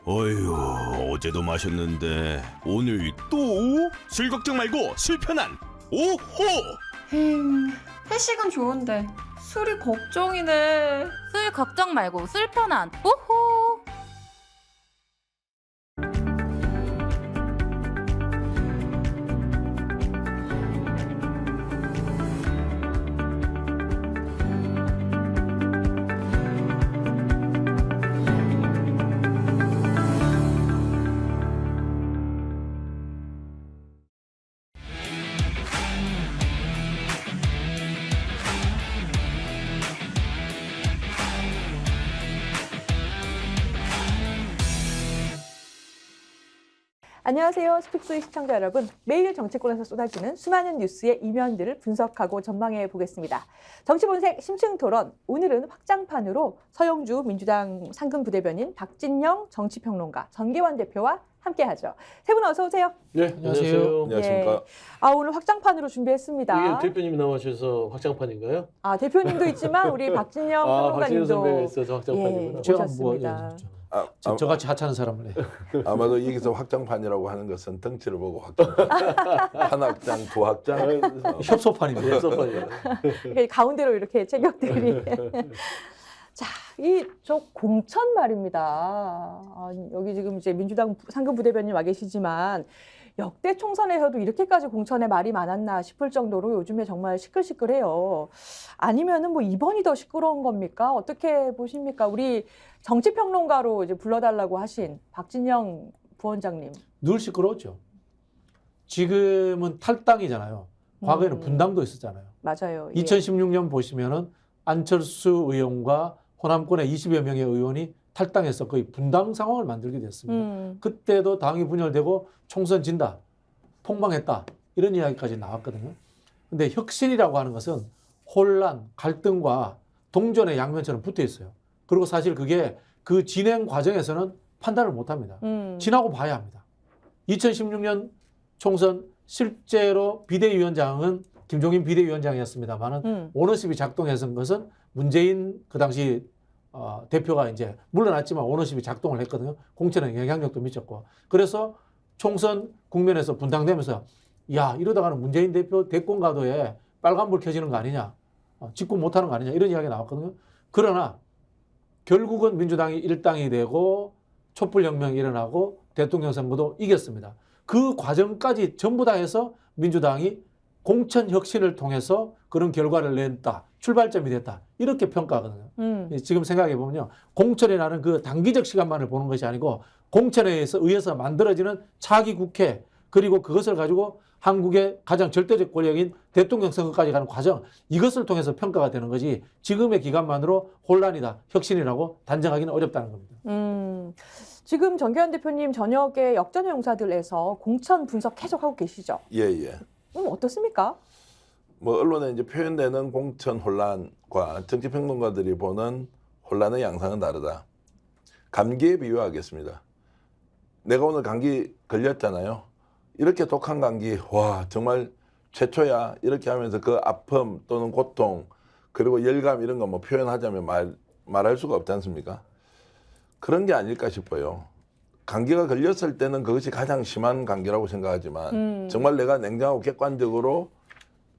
어휴, 어제도 마셨는데 오늘 또? 술 걱정 말고 술 편한 오호! 회식은 좋은데 술이 걱정이네. 술 걱정 말고 술 편한 오호. 안녕하세요. 스픽스의 시청자 여러분. 매일 정치권에서 쏟아지는 수많은 뉴스의 이면들을 분석하고 전망해 보겠습니다. 정치본색 심층토론. 오늘은 확장판으로 서영주 민주당 상근부대변인, 박진영 정치평론가, 전계환 대표와 함께하죠. 세 분 어서 오세요. 네, 안녕하세요. 안녕하십니까. 오늘 확장판으로 준비했습니다. 이게 대표님이 나와주셔서 확장판인가요? 대표님도 있지만 우리 박진영 박진영 평론가님도 선배가 있어서 확장판이구나. 오셨습니다. 저같이 하찮은 사람을 해. 아마도 여기서 확장판이라고 하는 것은 덩치를 보고 확장. 한 확장, 두 확장. 협소판입니다. 협소판이에요. 이렇게 가운데로 이렇게 체격들이. 자, 저 공천 말입니다. 여기 지금 이제 민주당 상근 부대변인 와 계시지만 역대 총선에서도 이렇게까지 공천에 말이 많았나 싶을 정도로 요즘에 정말 시끌시끌해요. 아니면은 뭐 이번이 더 시끄러운 겁니까? 어떻게 보십니까? 우리 정치평론가로 이제 불러달라고 하신 박진영 부원장님. 늘 시끄러웠죠. 지금은 탈당이잖아요. 과거에는 분당도 있었잖아요. 맞아요. 2016년 보시면은 안철수 의원과 호남권의 20여 명의 의원이 탈당해서 거의 분당 상황을 만들게 됐습니다. 그때도 당이 분열되고 총선 진다, 폭망했다 이런 이야기까지 나왔거든요. 근데 혁신이라고 하는 것은 혼란, 갈등과 동전의 양면처럼 붙어 있어요. 그리고 사실 그게 그 진행 과정에서는 판단을 못합니다. 지나고 봐야 합니다. 2016년 총선 실제로 비대위원장은 김종인 비대위원장이었습니다만은 오너십이 작동해서 것은 문재인 그 당시 대표가 이제 물러났지만 오너십이 작동을 했거든요. 공천에 영향력도 미쳤고. 그래서 총선 국면에서 분당되면서 야 이러다가는 문재인 대표 대권 가도에 빨간불 켜지는 거 아니냐. 직권 못하는 거 아니냐 이런 이야기가 나왔거든요. 그러나 결국은 민주당이 일당이 되고 촛불혁명이 일어나고 대통령 선거도 이겼습니다. 그 과정까지 전부 다 해서 민주당이 공천 혁신을 통해서 그런 결과를 냈다. 출발점이 됐다. 이렇게 평가하거든요. 지금 생각해 보면요. 공천이라는 그 단기적 시간만을 보는 것이 아니고 공천에 의해서 만들어지는 차기 국회 그리고 그것을 가지고 한국의 가장 절대적 권력인 대통령 선거까지 가는 과정 이것을 통해서 평가가 되는 거지 지금의 기간만으로 혼란이다. 혁신이라고 단정하기는 어렵다는 겁니다. 지금 전계환 대표님 저녁에 역전의 용사들에서 공천 분석 계속하고 계시죠? 예. 어떻습니까? 뭐 언론에 이제 표현되는 공천 혼란과 정치평론가들이 보는 혼란의 양상은 다르다. 감기에 비유하겠습니다. 내가 오늘 감기 걸렸잖아요. 이렇게 독한 감기, 와 정말 최초야 이렇게 하면서 그 아픔 또는 고통 그리고 열감 이런 거 뭐 표현하자면 말할 수가 없지 않습니까? 그런 게 아닐까 싶어요. 감기가 걸렸을 때는 그것이 가장 심한 감기라고 생각하지만 정말 내가 냉정하고 객관적으로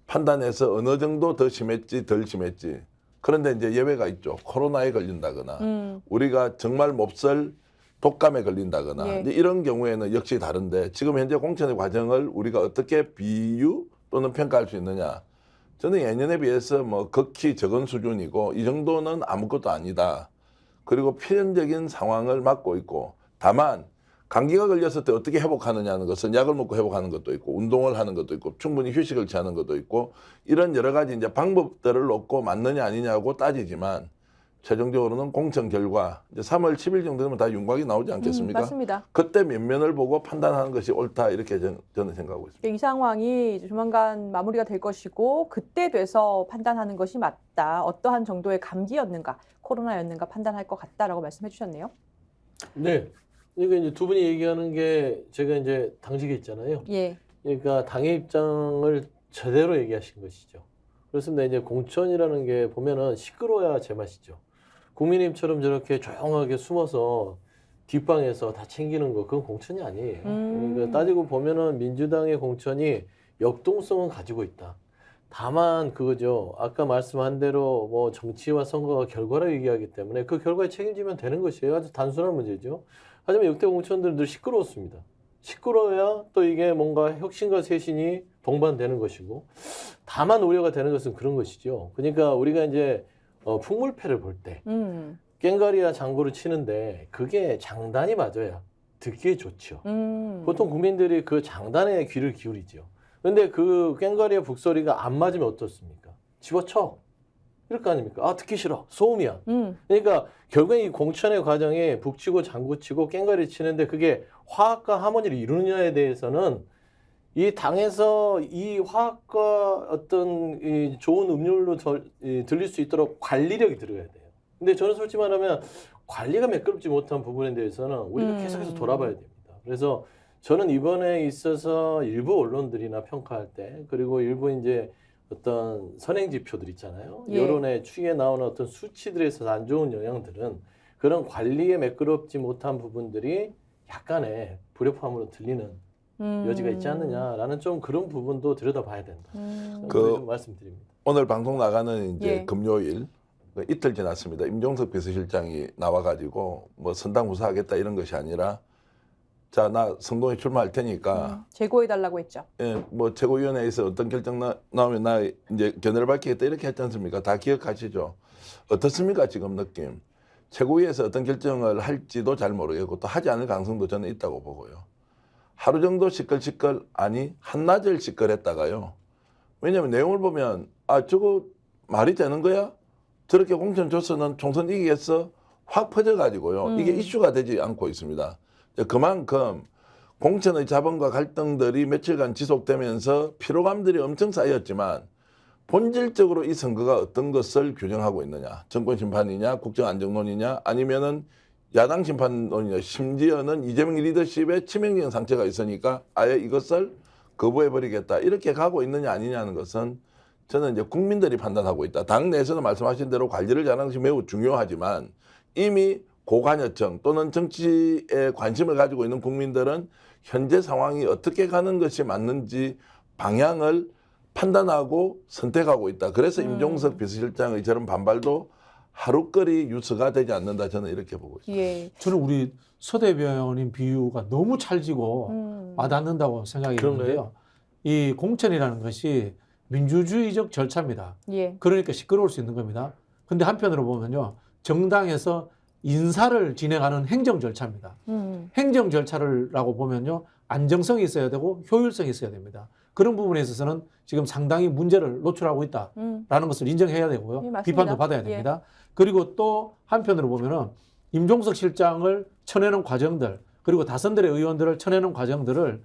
판단해서 어느 정도 더 심했지 덜 심했지. 그런데 이제 예외가 있죠. 코로나에 걸린다거나 우리가 정말 몹쓸 독감에 걸린다거나 이제 이런 경우에는 역시 다른데 지금 현재 공천의 과정을 우리가 어떻게 비유 또는 평가할 수 있느냐. 저는 예년에 비해서 뭐 극히 적은 수준이고 이 정도는 아무것도 아니다. 그리고 필연적인 상황을 맞고 있고 다만 감기가 걸렸을 때 어떻게 회복하느냐는 것은 약을 먹고 회복하는 것도 있고 운동을 하는 것도 있고 충분히 휴식을 취하는 것도 있고 이런 여러 가지 이제 방법들을 놓고 맞느냐 아니냐고 따지지만 최종적으로는 공천 결과 이제 3월 10일 정도 되면 다 윤곽이 나오지 않겠습니까? 맞습니다. 그때 면면을 보고 판단하는 것이 옳다 이렇게 저는 생각하고 있습니다. 이 상황이 조만간 마무리가 될 것이고 그때 돼서 판단하는 것이 맞다. 어떠한 정도의 감기였는가, 코로나였는가 판단할 것 같다라고 말씀해 주셨네요. 네. 그러니까 이제 두 분이 얘기하는 게 제가 이제 당직에 있잖아요. 예. 그러니까 당의 입장을 제대로 얘기하신 것이죠. 그렇습니다. 이제 공천이라는 게 보면은 시끄러워야 제맛이죠. 국민의힘처럼 저렇게 조용하게 숨어서 뒷방에서 다 챙기는 거 그건 공천이 아니에요. 그러니까 따지고 보면은 민주당의 공천이 역동성은 가지고 있다. 다만 그거죠. 아까 말씀한 대로 뭐 정치와 선거가 결과를 얘기하기 때문에 그 결과에 책임지면 되는 것이에요. 아주 단순한 문제죠. 하지만 역대 공천들은 늘 시끄러웠습니다. 시끄러워야 또 이게 뭔가 혁신과 쇄신이 동반되는 것이고, 다만 우려가 되는 것은 그런 것이죠. 그러니까 우리가 이제 풍물패를 볼 때 꽹과리와 장구를 치는데 그게 장단이 맞아야 듣기에 좋죠. 보통 국민들이 그 장단에 귀를 기울이죠. 근데 그 꽹과리와 북소리가 안 맞으면 어떻습니까? 집어쳐. 이럴 거 아닙니까? 아, 듣기 싫어. 소음이야. 그러니까 결국에 이 공천의 과정에 북치고 장구치고 꽹과리 치는데 그게 화합과 하모니를 이루느냐에 대해서는 이 당에서 이 화합과 어떤 이 좋은 음률로 들릴 수 있도록 관리력이 들어가야 돼요. 근데 저는 솔직히 말하면 관리가 매끄럽지 못한 부분에 대해서는 우리가 계속해서 돌아봐야 됩니다. 그래서 저는 이번에 있어서 일부 언론들이나 평가할 때, 그리고 일부 이제 어떤 선행 지표들 있잖아요. 예. 여론의 추이에 나오는 어떤 수치들에 있어서 안 좋은 영향들은 그런 관리에 매끄럽지 못한 부분들이 약간의 불협화음으로 들리는 여지가 있지 않느냐라는 좀 그런 부분도 들여다봐야 된다. 좀 말씀드립니다. 오늘 방송 나가는 이제 예. 금요일 이틀 지났습니다. 임종석 비서실장이 나와가지고 뭐 선당 후사하겠다 이런 것이 아니라, 자, 나 성동에 출마할 테니까 제고해달라고 했죠. 예, 뭐 최고위원회에서 어떤 결정 나오면 나 이제 견해를 밝히겠다 이렇게 했지 않습니까? 다 기억하시죠? 어떻습니까 지금 느낌? 최고위에서 어떤 결정을 할지도 잘 모르겠고 또 하지 않을 가능성도 저는 있다고 보고요. 하루 정도 시끌시끌, 아니 한나절 시끌했다가요. 왜냐하면 내용을 보면 아, 저거 말이 되는 거야? 저렇게 공천 줬으면 총선 이기겠어? 확 퍼져가지고요. 이게 이슈가 되지 않고 있습니다. 그만큼 공천의 자본과 갈등들이 며칠간 지속되면서 피로감들이 엄청 쌓였지만 본질적으로 이 선거가 어떤 것을 규정하고 있느냐, 정권 심판이냐, 국정 안정론이냐, 아니면은 야당 심판론이냐, 심지어는 이재명 리더십에 치명적인 상처가 있으니까 아예 이것을 거부해버리겠다 이렇게 가고 있느냐 아니냐는 것은 저는 이제 국민들이 판단하고 있다. 당 내에서는 말씀하신 대로 관리를 잘하는 것이 매우 중요하지만 이미 고관여층 또는 정치에 관심을 가지고 있는 국민들은 현재 상황이 어떻게 가는 것이 맞는지 방향을 판단하고 선택하고 있다. 그래서 임종석 비서실장의 저런 반발도 하루거리 뉴스가 되지 않는다. 저는 이렇게 보고 있습니다. 예. 저는 우리 서 대변인 비유가 너무 찰지고 와닿는다고 생각이 드는데요. 이 공천이라는 것이 민주주의적 절차입니다. 예. 그러니까 시끄러울 수 있는 겁니다. 근데 한편으로 보면요, 정당에서 인사를 진행하는 행정 절차입니다. 행정 절차라고 보면요, 안정성이 있어야 되고 효율성이 있어야 됩니다. 그런 부분에 있어서는 지금 상당히 문제를 노출하고 있다라는 것을 인정해야 되고요. 예, 맞습니다. 비판도 받아야 됩니다. 그리고 또 한편으로 보면은 임종석 실장을 쳐내는 과정들, 그리고 다선들의 의원들을 쳐내는 과정들을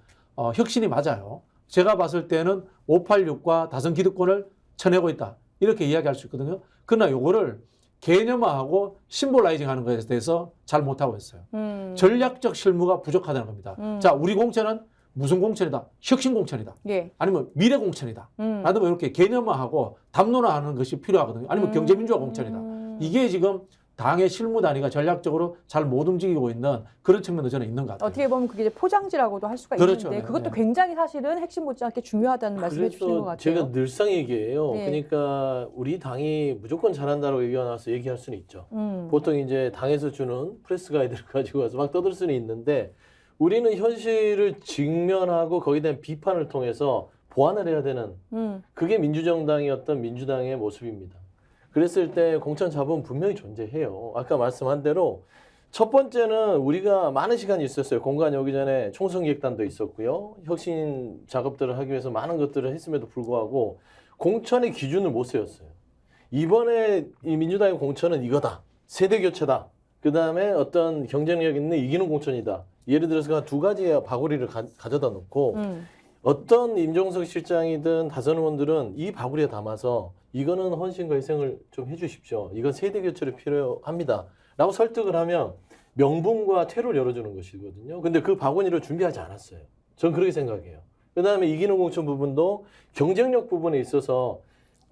혁신이 맞아요. 제가 봤을 때는 586과 다선 기득권을 쳐내고 있다, 이렇게 이야기할 수 있거든요. 그러나 요거를 개념화하고 심볼라이징하는 것에 대해서 잘 못하고 있어요. 전략적 실무가 부족하다는 겁니다. 자, 우리 공천은 무슨 공천이다? 혁신 공천이다. 예. 아니면 미래 공천이다. 라든가 이렇게 개념화하고 담론화하는 것이 필요하거든요. 아니면 경제민주화 공천이다. 이게 지금 당의 실무 단위가 전략적으로 잘 못 움직이고 있는 그런 측면도 저는 있는 것 같아요. 어떻게 보면 그게 이제 포장지라고도 할 수가 그렇죠. 있는데 네. 그것도 굉장히 사실은 핵심 못지않게 중요하다는 말씀해 주시는 것 그래서 같아요. 제가 늘상 얘기해요. 네. 그러니까 우리 당이 무조건 잘한다고 얘기해놔서 얘기할 수는 있죠. 보통 이제 당에서 주는 프레스 가이드를 가지고 와서 막 떠들 수는 있는데, 우리는 현실을 직면하고 거기에 대한 비판을 통해서 보완을 해야 되는, 그게 민주정당의 어떤 민주당의 모습입니다. 그랬을 때 공천 자본 분명히 존재해요. 아까 말씀한 대로 첫 번째는 우리가 많은 시간이 있었어요. 공관이 오기 전에 총선 기획단도 있었고요. 혁신 작업들을 하기 위해서 많은 것들을 했음에도 불구하고 공천의 기준을 못 세웠어요. 이번에 이 민주당의 공천은 이거다. 세대 교체다. 그 다음에 어떤 경쟁력 있는 이기는 공천이다. 예를 들어서 두 가지의 바구리를 가져다 놓고 어떤 임종석 실장이든 다선 의원들은 이 바구리에 담아서 이거는 헌신과 희생을 좀 해주십시오. 이건 세대 교체를 필요합니다. 라고 설득을 하면 명분과 퇴로를 열어주는 것이거든요. 근데 그 바구니를 준비하지 않았어요. 저는 그렇게 생각해요. 그 다음에 이기는 공천 부분도 경쟁력 부분에 있어서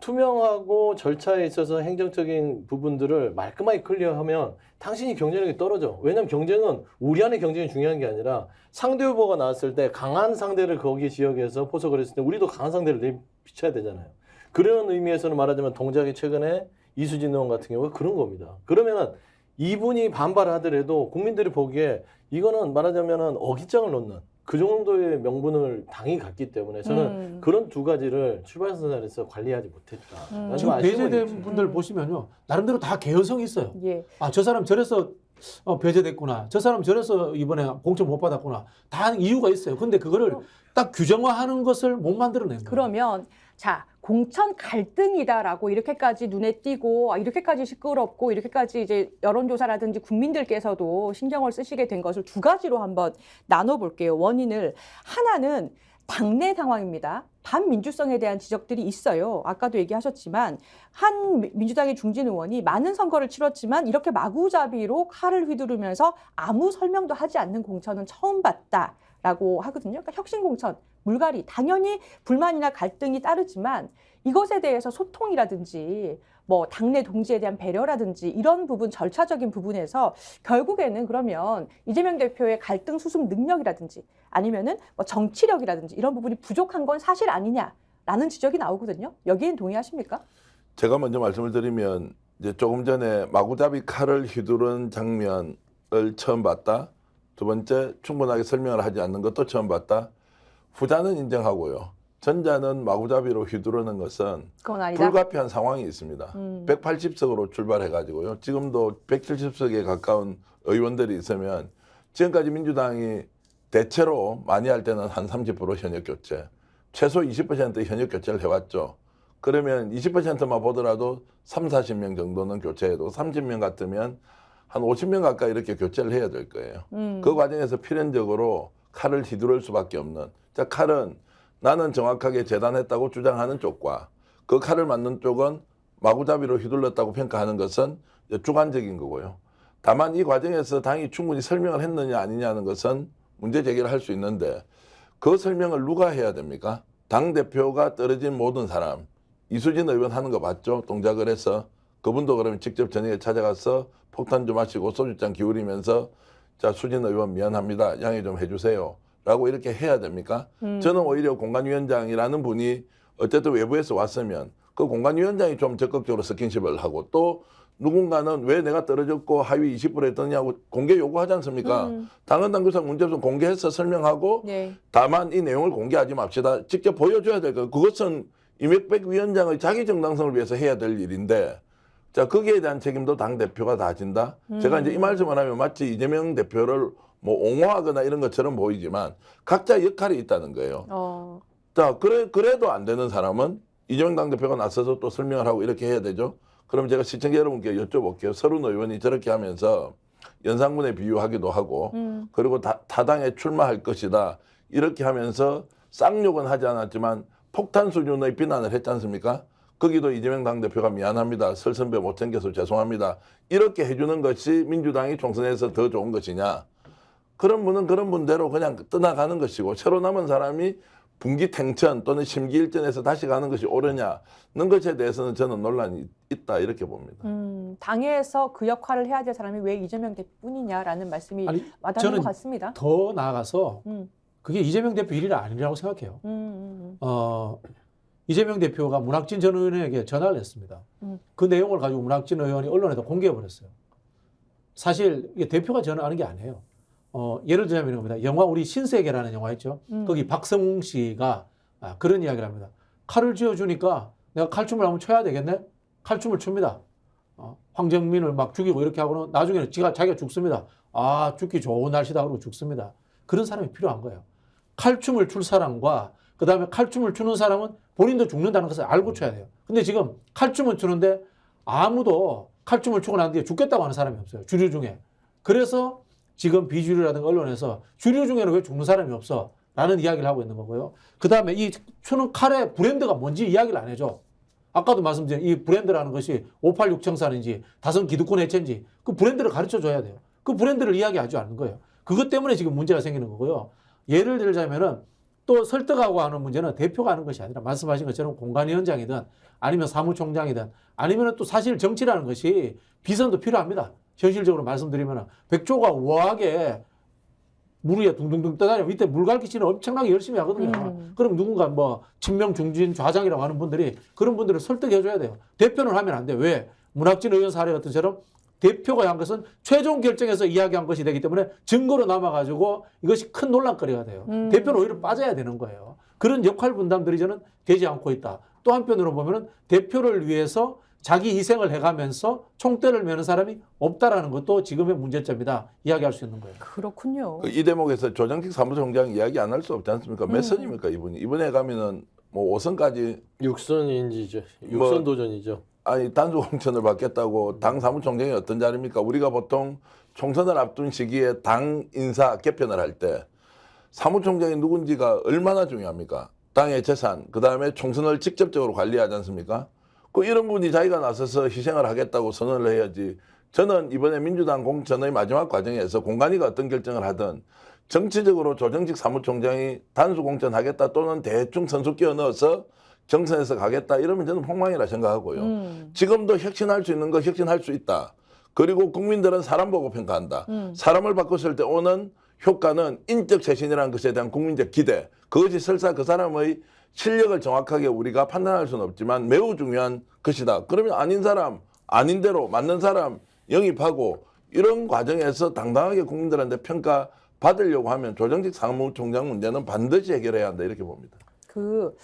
투명하고 절차에 있어서 행정적인 부분들을 말끔하게 클리어하면 당신이 경쟁력이 떨어져. 왜냐하면 경쟁은 우리 안의 경쟁이 중요한 게 아니라 상대 후보가 나왔을 때 강한 상대를 거기 지역에서 포석을 했을 때 우리도 강한 상대를 내비쳐야 되잖아요. 그런 의미에서는 말하자면 동작이 최근에 이수진 의원 같은 경우가 그런 겁니다. 그러면은 이분이 반발하더라도 국민들이 보기에 이거는 말하자면은 어깃장을 놓는 그 정도의 명분을 당이 갖기 때문에 저는 그런 두 가지를 출발선에서 관리하지 못했다. 지금 배제된 분들 보시면요. 나름대로 다 개연성이 있어요. 예. 아, 저 사람 저래서 배제됐구나. 저 사람 저래서 이번에 공천 못 받았구나. 다 이유가 있어요. 근데 그거를 딱 규정화하는 것을 못 만들어낸 거예요. 그러면 자, 공천 갈등이다라고 이렇게까지 눈에 띄고 이렇게까지 시끄럽고 이렇게까지 이제 여론조사라든지 국민들께서도 신경을 쓰시게 된 것을 두 가지로 한번 나눠볼게요. 원인을. 하나는 당내 상황입니다. 반민주성에 대한 지적들이 있어요. 아까도 얘기하셨지만 한 민주당의 중진 의원이 많은 선거를 치렀지만 이렇게 마구잡이로 칼을 휘두르면서 아무 설명도 하지 않는 공천은 처음 봤다라고 하거든요. 그러니까 혁신 공천, 물갈이, 당연히 불만이나 갈등이 따르지만 이것에 대해서 소통이라든지 뭐 당내 동지에 대한 배려라든지 이런 부분, 절차적인 부분에서 결국에는 그러면 이재명 대표의 갈등 수습 능력이라든지 아니면은 뭐 정치력이라든지 이런 부분이 부족한 건 사실 아니냐라는 지적이 나오거든요. 여기엔 동의하십니까? 제가 먼저 말씀을 드리면 이제 조금 전에 마구잡이 칼을 휘두른 장면을 처음 봤다. 두 번째, 충분하게 설명을 하지 않는 것도 처음 봤다. 후자는 인정하고요. 전자는 마구잡이로 휘두르는 것은 그건 아니다. 불가피한 상황이 있습니다. 180석으로 출발해가지고요. 지금도 170석에 가까운 의원들이 있으면 지금까지 민주당이 대체로 많이 할 때는 한 30% 현역 교체, 최소 20% 현역 교체를 해왔죠. 그러면 20%만 보더라도 3, 40명 정도는 교체해도 30명 같으면 한 50명 가까이 이렇게 교체를 해야 될 거예요. 그 과정에서 필연적으로 칼을 휘두를 수밖에 없는. 자, 칼은 나는 정확하게 재단했다고 주장하는 쪽과 그 칼을 맞는 쪽은 마구잡이로 휘둘렀다고 평가하는 것은 주관적인 거고요. 다만 이 과정에서 당이 충분히 설명을 했느냐 아니냐는 것은 문제 제기를 할 수 있는데 그 설명을 누가 해야 됩니까? 당대표가 떨어진 모든 사람. 이수진 의원 하는 거 봤죠? 동작을 해서. 그분도 그러면 직접 저녁에 찾아가서 폭탄 좀 마시고 소주잔 기울이면서 자, 수진 의원 미안합니다. 양해 좀 해주세요. 라고 이렇게 해야 됩니까? 저는 오히려 공관위원장이라는 분이 어쨌든 외부에서 왔으면 그 공관위원장이 좀 적극적으로 스킨십을 하고 또 누군가는 왜 내가 떨어졌고 하위 20%에 떴냐고 공개 요구하지 않습니까? 당헌 당규상 문제없으면 공개해서 설명하고 네. 다만 이 내용을 공개하지 맙시다. 직접 보여줘야 될 거예요. 그것은 이명박 위원장의 자기 정당성을 위해서 해야 될 일인데 자, 거기에 대한 책임도 당대표가 다 진다. 제가 이제 이 말씀을 하면 마치 이재명 대표를 뭐 옹호하거나 이런 것처럼 보이지만 각자 역할이 있다는 거예요. 자, 그래도 안 되는 사람은 이재명 당대표가 나서서 또 설명을 하고 이렇게 해야 되죠. 그럼 제가 시청자 여러분께 여쭤볼게요. 서른 의원이 저렇게 하면서 연산군에 비유하기도 하고 그리고 타당에 출마할 것이다. 이렇게 하면서 쌍욕은 하지 않았지만 폭탄 수준의 비난을 했지 않습니까? 거기도 이재명 당대표가 미안합니다. 설 선배 못 챙겨서 죄송합니다. 이렇게 해주는 것이 민주당이 총선에서 더 좋은 것이냐. 그런 분은 그런 분대로 그냥 떠나가는 것이고 새로 남은 사람이 분기탱천 또는 심기일전에서 다시 가는 것이 옳으냐는 것에 대해서는 저는 논란이 있다 이렇게 봅니다. 당에서 그 역할을 해야 될 사람이 왜 이재명 대표뿐이냐라는 말씀이 아니, 와닿는 저는 것 같습니다. 더 나아가서 그게 이재명 대표 일이 아니라고 생각해요. 이재명 대표가 문학진 전 의원에게 전화를 했습니다. 그 내용을 가지고 문학진 의원이 언론에다 공개해버렸어요. 사실 이게 대표가 전화하는 게 아니에요. 예를 들자면 이런 겁니다. 영화 우리 신세계라는 영화 있죠. 거기 박성웅 씨가 그런 이야기를 합니다. 칼을 쥐어주니까 내가 칼춤을 한번 춰야 되겠네? 칼춤을 춥니다. 황정민을 막 죽이고 이렇게 하고는 나중에는 자기가 죽습니다. 아, 죽기 좋은 날씨다 그러고 죽습니다. 그런 사람이 필요한 거예요. 칼춤을 출 사람과 그 다음에 칼춤을 추는 사람은 본인도 죽는다는 것을 알고 춰야 돼요. 근데 지금 칼춤은 추는데 아무도 칼춤을 추고 난 뒤에 죽겠다고 하는 사람이 없어요. 주류 중에. 그래서 지금 비주류라든가 언론에서 주류 중에는 왜 죽는 사람이 없어? 라는 이야기를 하고 있는 거고요. 그 다음에 이 추는 칼의 브랜드가 뭔지 이야기를 안 해줘. 아까도 말씀드린 이 브랜드라는 것이 586 청산인지 다성 기득권 해체인지 그 브랜드를 가르쳐 줘야 돼요. 그 브랜드를 이야기하지 않는 거예요. 그것 때문에 지금 문제가 생기는 거고요. 예를 들자면은 또 설득하고 하는 문제는 대표가 하는 것이 아니라 말씀하신 것처럼 공관위원장이든 아니면 사무총장이든 아니면 또 사실 정치라는 것이 비선도 필요합니다. 현실적으로 말씀드리면 백조가 우아하게 물 위에 둥둥둥 떠다니고 밑에 물 갈기치는 엄청나게 열심히 하거든요. 그럼 누군가 뭐 친명 중진 좌장이라고 하는 분들이 그런 분들을 설득해줘야 돼요. 대표는 하면 안 돼. 왜? 문학진 의원 사례 같은 처럼 대표가 한 것은 최종 결정에서 이야기한 것이 되기 때문에 증거로 남아가지고 이것이 큰 논란거리가 돼요. 대표는 오히려 빠져야 되는 거예요. 그런 역할 분담들이 저는 되지 않고 있다. 또 한편으로 보면은 대표를 위해서 자기 희생을 해가면서 총대를 메는 사람이 없다라는 것도 지금의 문제점이다 이야기할 수 있는 거예요. 그렇군요. 이 대목에서 조정식 사무총장 이야기 안 할 수 없지 않습니까? 몇 선입니까 이분이? 이번에 가면은 뭐 5선까지 6선인지죠. 뭐- 6선 도전이죠. 아니 단수 공천을 받겠다고 당 사무총장이 어떤 자리입니까? 우리가 보통 총선을 앞둔 시기에 당 인사 개편을 할 때 사무총장이 누군지가 얼마나 중요합니까? 당의 재산, 그 다음에 총선을 직접적으로 관리하지 않습니까? 그 이런 분이 자기가 나서서 희생을 하겠다고 선언을 해야지. 저는 이번에 민주당 공천의 마지막 과정에서 공관위가 어떤 결정을 하든 정치적으로 조정식 사무총장이 단수 공천하겠다 또는 대충 선수 끼워 넣어서 정선에서 가겠다 이러면 저는 폭망이라 생각하고요. 지금도 혁신할 수 있는 거 혁신할 수 있다. 그리고 국민들은 사람 보고 평가한다. 사람을 바꿨을 때 오는 효과는 인적 쇄신이라는 것에 대한 국민적 기대. 그것이 설사 그 사람의 실력을 정확하게 우리가 판단할 수는 없지만 매우 중요한 것이다. 그러면 아닌 사람, 아닌 대로 맞는 사람 영입하고 이런 과정에서 당당하게 국민들한테 평가받으려고 하면 조정식 사무총장 문제는 반드시 해결해야 한다 이렇게 봅니다. 그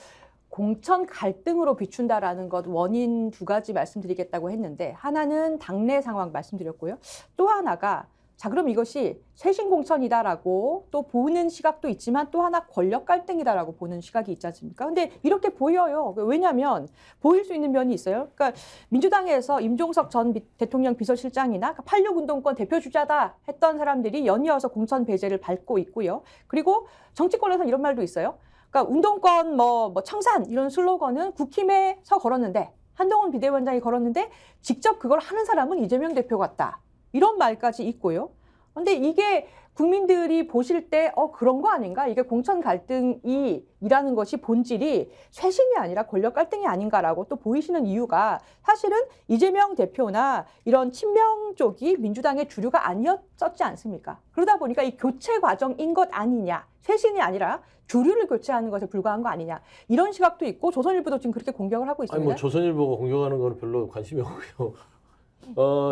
공천 갈등으로 비춘다라는 것 원인 두 가지 말씀드리겠다고 했는데 하나는 당내 상황 말씀드렸고요. 또 하나가 자 그럼 이것이 쇄신 공천이다라고 또 보는 시각도 있지만 또 하나 권력 갈등이다라고 보는 시각이 있지 않습니까? 근데 이렇게 보여요. 왜냐하면 보일 수 있는 면이 있어요. 그러니까 민주당에서 임종석 전 대통령 비서실장이나 86 운동권 대표주자다 했던 사람들이 연이어서 공천 배제를 밟고 있고요. 그리고 정치권에서 이런 말도 있어요. 그러니까 운동권 뭐 청산 이런 슬로건은 국힘에서 걸었는데 한동훈 비대위원장이 걸었는데 직접 그걸 하는 사람은 이재명 대표 같다. 이런 말까지 있고요. 근데 이게 국민들이 보실 때 그런 거 아닌가? 이게 공천 갈등이라는 것이 본질이 쇄신이 아니라 권력 갈등이 아닌가라고 또 보이시는 이유가 사실은 이재명 대표나 이런 친명 쪽이 민주당의 주류가 아니었었지 않습니까? 그러다 보니까 이 교체 과정인 것 아니냐? 쇄신이 아니라 주류를 교체하는 것에 불과한 거 아니냐? 이런 시각도 있고 조선일보도 지금 그렇게 공격을 하고 있습니다. 아니 뭐 조선일보가 공격하는 거는 별로 관심이 없고요.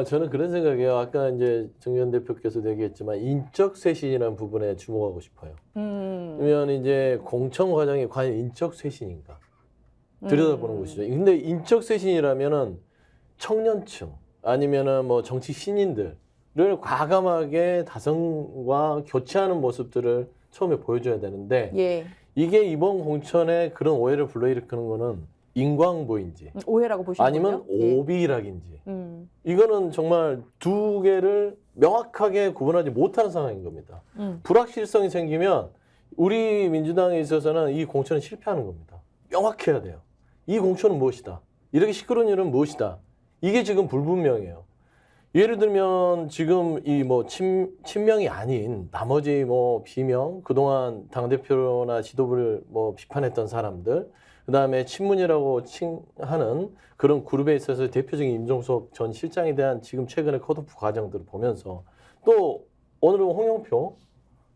저는 그런 생각이에요. 아까 이제 정의원 대표께서도 얘기했지만 인적 쇄신이라는 부분에 주목하고 싶어요. 그러면 이제 공천 과정이 과연 인적 쇄신인가 들여다보는 것이죠. 근데 인적 쇄신이라면은 청년층 아니면은 뭐 정치 신인들을 과감하게 다성과 교체하는 모습들을 처음에 보여줘야 되는데 예. 이게 이번 공천에 그런 오해를 불러일으키는 거는 인광보인지 오해라고 보시는 아니면 거군요. 오비락인지 이거는 정말 두 개를 명확하게 구분하지 못하는 상황인 겁니다. 불확실성이 생기면 우리 민주당에 있어서는 이 공천은 실패하는 겁니다. 명확해야 돼요. 이 공천은 무엇이다. 이렇게 시끄러운 일은 무엇이다. 이게 지금 불분명해요. 예를 들면 지금 이 뭐 친명이 아닌 나머지 뭐 비명 그동안 당대표나 지도부를 뭐 비판했던 사람들 그다음에 친문이라고 칭하는 그런 그룹에 있어서 대표적인 임종석 전 실장에 대한 지금 최근의 컷오프 과정들을 보면서 또 오늘은 홍영표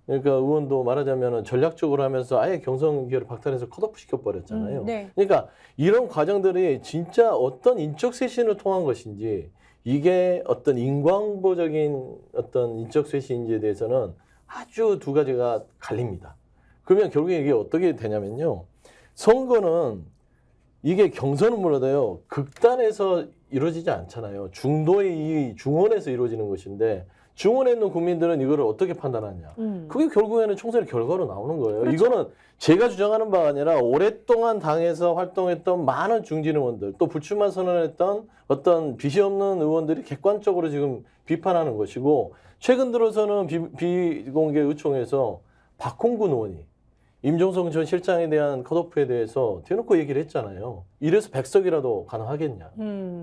그러니까 의원도 말하자면 전략적으로 하면서 아예 경선기회를 박탈해서 컷오프 시켜버렸잖아요. 네. 그러니까 이런 과정들이 진짜 어떤 인적 쇄신을 통한 것인지 이게 어떤 인광보적인 어떤 인적 쇄신인지에 대해서는 아주 두 가지가 갈립니다. 그러면 결국에 이게 어떻게 되냐면요. 선거는 이게 경선은 몰라도요. 극단에서 이루어지지 않잖아요. 중도의 중원에서 이루어지는 것인데 중원에 있는 국민들은 이거를 어떻게 판단하냐. 그게 결국에는 총선의 결과로 나오는 거예요. 그렇죠. 이거는 제가 주장하는 바가 아니라 오랫동안 당에서 활동했던 많은 중진 의원들 또 불출마 선언했던 어떤 빚이 없는 의원들이 객관적으로 지금 비판하는 것이고 최근 들어서는 비공개 의총에서 박홍근 의원이 임종석 전 실장에 대한 컷오프에 대해서 대놓고 얘기를 했잖아요. 이래서 100석이라도 가능하겠냐.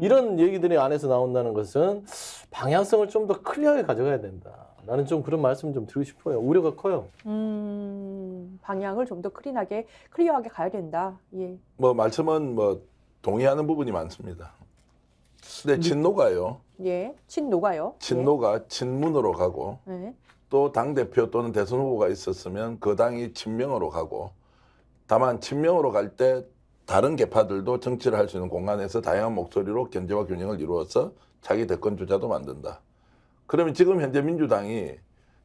이런 얘기들이 안에서 나온다는 것은 방향성을 좀 더 클리어하게 가져가야 된다. 나는 좀 그런 말씀 좀 드리고 싶어요. 우려가 커요. 방향을 좀 더 클리어하게 가야 된다. 예. 뭐 말씀은 뭐 동의하는 부분이 많습니다. 근데 친노가요. 예. 친노가요. 친노가 친문으로 가고 예. 또 당대표 또는 대선 후보가 있었으면 그 당이 친명으로 가고 다만 친명으로 갈 때 다른 계파들도 정치를 할 수 있는 공간에서 다양한 목소리로 견제와 균형을 이루어서 자기 대권 주자도 만든다. 그러면 지금 현재 민주당이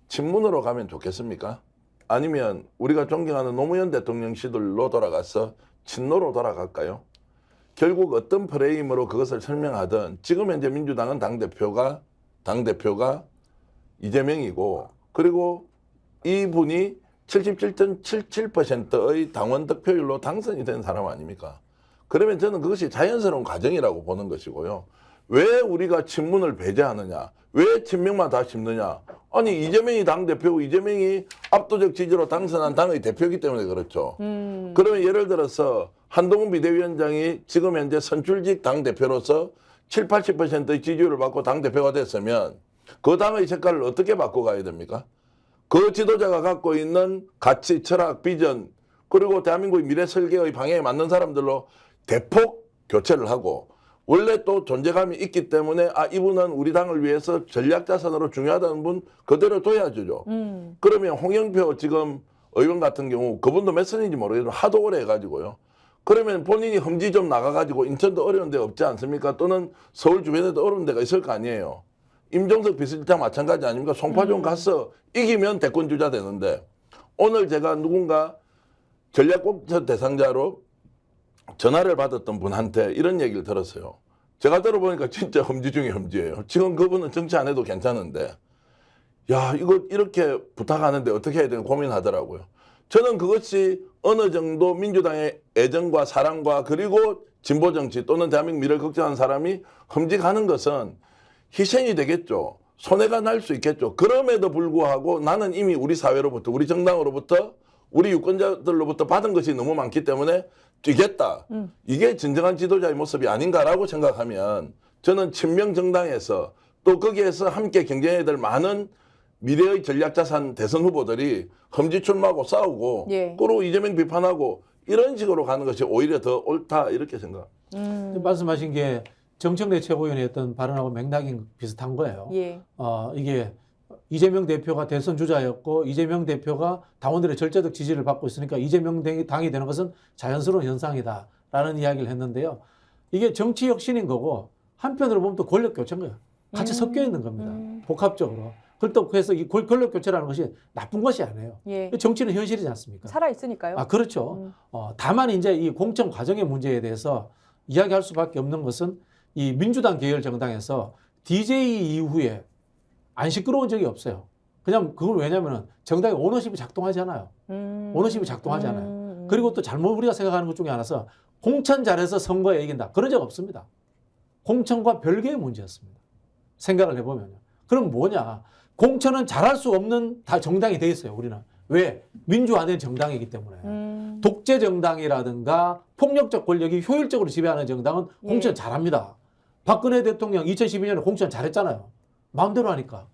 친문으로 가면 좋겠습니까? 아니면 우리가 존경하는 노무현 대통령 시절로 돌아가서 친노로 돌아갈까요? 결국 어떤 프레임으로 그것을 설명하든 지금 현재 민주당은 당대표가 이재명이고 그리고 이분이 77.77%의 당원 득표율로 당선이 된 사람 아닙니까? 그러면 저는 그것이 자연스러운 과정이라고 보는 것이고요. 왜 우리가 친문을 배제하느냐? 왜 친명만 다 씹느냐? 아니 이재명이 당대표고 이재명이 압도적 지지로 당선한 당의 대표이기 때문에 그렇죠. 그러면 예를 들어서 한동훈 비대위원장이 지금 현재 선출직 당대표로서 70~80%의 지지율을 받고 당대표가 됐으면 그 당의 색깔을 어떻게 바꿔가야 됩니까? 그 지도자가 갖고 있는 가치, 철학, 비전 그리고 대한민국의 미래 설계의 방향에 맞는 사람들로 대폭 교체를 하고 원래 또 존재감이 있기 때문에 이분은 우리 당을 위해서 전략자산으로 중요하다는 분 그대로 둬야죠. 그러면 홍영표 지금 의원 같은 경우 그분도 몇 선인지 모르겠지만 하도 오래 해가지고요. 그러면 본인이 험지 좀 나가가지고 인천도 어려운 데 없지 않습니까? 또는 서울 주변에도 어려운 데가 있을 거 아니에요. 임종석 비서실장 마찬가지 아닙니까? 송파종 가서 이기면 대권주자 되는데 오늘 제가 누군가 전략공천 대상자로 전화를 받았던 분한테 이런 얘기를 들었어요. 제가 들어보니까 진짜 험지 중에 험지예요. 지금 그분은 정치 안 해도 괜찮은데 야 이거 이렇게 부탁하는데 어떻게 해야 되나 고민하더라고요. 저는 그것이 어느 정도 민주당의 애정과 사랑과 그리고 진보정치 또는 대한민국 미래를 걱정하는 사람이 험지 가는 것은 희생이 되겠죠. 손해가 날 수 있겠죠. 그럼에도 불구하고 나는 이미 우리 사회로부터 우리 정당으로부터 우리 유권자들로부터 받은 것이 너무 많기 때문에 뛰겠다. 이게 진정한 지도자의 모습이 아닌가라고 생각하면 저는 친명 정당에서 또 거기에서 함께 경쟁해야 될 많은 미래의 전략자산 대선 후보들이 험지 출마하고 싸우고 예. 그리고 이재명 비판하고 이런 식으로 가는 것이 오히려 더 옳다 이렇게 생각합니다. 말씀하신 게 정청래 최고위원의 어떤 발언하고 맥락이 비슷한 거예요. 예. 이게 이재명 대표가 대선 주자였고 이재명 대표가 당원들의 절대적 지지를 받고 있으니까 이재명 당이 되는 것은 자연스러운 현상이다라는 이야기를 했는데요. 이게 정치 혁신인 거고 한편으로 보면 또 권력 교체인 거예요. 같이 섞여 있는 겁니다. 복합적으로. 그래서 이 권력 교체라는 것이 나쁜 것이 아니에요. 예. 정치는 현실이지 않습니까? 살아 있으니까요. 그렇죠. 다만 이제 이 공천 과정의 문제에 대해서 이야기할 수밖에 없는 것은 이 민주당 계열 정당에서 DJ 이후에 안 시끄러운 적이 없어요. 그냥 그건 왜냐면은 정당의 오너십이 작동하잖아요. 오너십이 작동하잖아요. 그리고 또 잘못 우리가 생각하는 것 중에 하나서 공천 잘해서 선거에 이긴다. 그런 적 없습니다. 공천과 별개의 문제였습니다. 생각을 해보면요. 그럼 뭐냐? 공천은 잘할 수 없는 다 정당이 돼 있어요. 우리는. 왜? 민주화된 정당이기 때문에. 독재 정당이라든가 폭력적 권력이 효율적으로 지배하는 정당은 공천 잘합니다. 박근혜 대통령 2012년에 공천 잘했잖아요. 마음대로 하니까.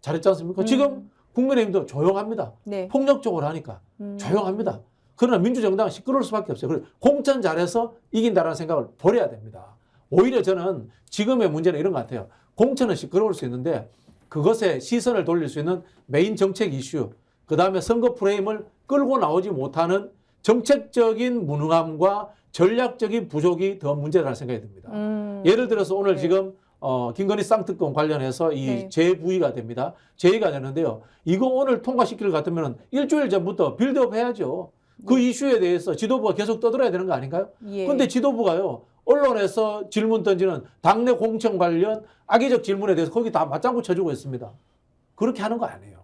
잘했지 않습니까? 지금 국민의힘도 조용합니다. 네. 폭력적으로 하니까 조용합니다. 그러나 민주정당은 시끄러울 수밖에 없어요. 그래서 공천 잘해서 이긴다라는 생각을 버려야 됩니다. 오히려 저는 지금의 문제는 이런 것 같아요. 공천은 시끄러울 수 있는데 그것에 시선을 돌릴 수 있는 메인 정책 이슈, 그 다음에 선거 프레임을 끌고 나오지 못하는 정책적인 무능함과 전략적인 부족이 더 문제라는 생각이 듭니다. 예를 들어서 오늘 지금 김건희 쌍특검 관련해서 이 재부의가 됩니다. 제의가 되는데요. 이거 오늘 통과시킬 것 같으면 일주일 전부터 빌드업 해야죠. 그 이슈에 대해서 지도부가 계속 떠들어야 되는 거 아닌가요? 그런데 지도부가요. 언론에서 질문 던지는 당내 공천 관련 악의적 질문에 대해서 거기 다 맞장구 쳐주고 있습니다. 그렇게 하는 거 아니에요.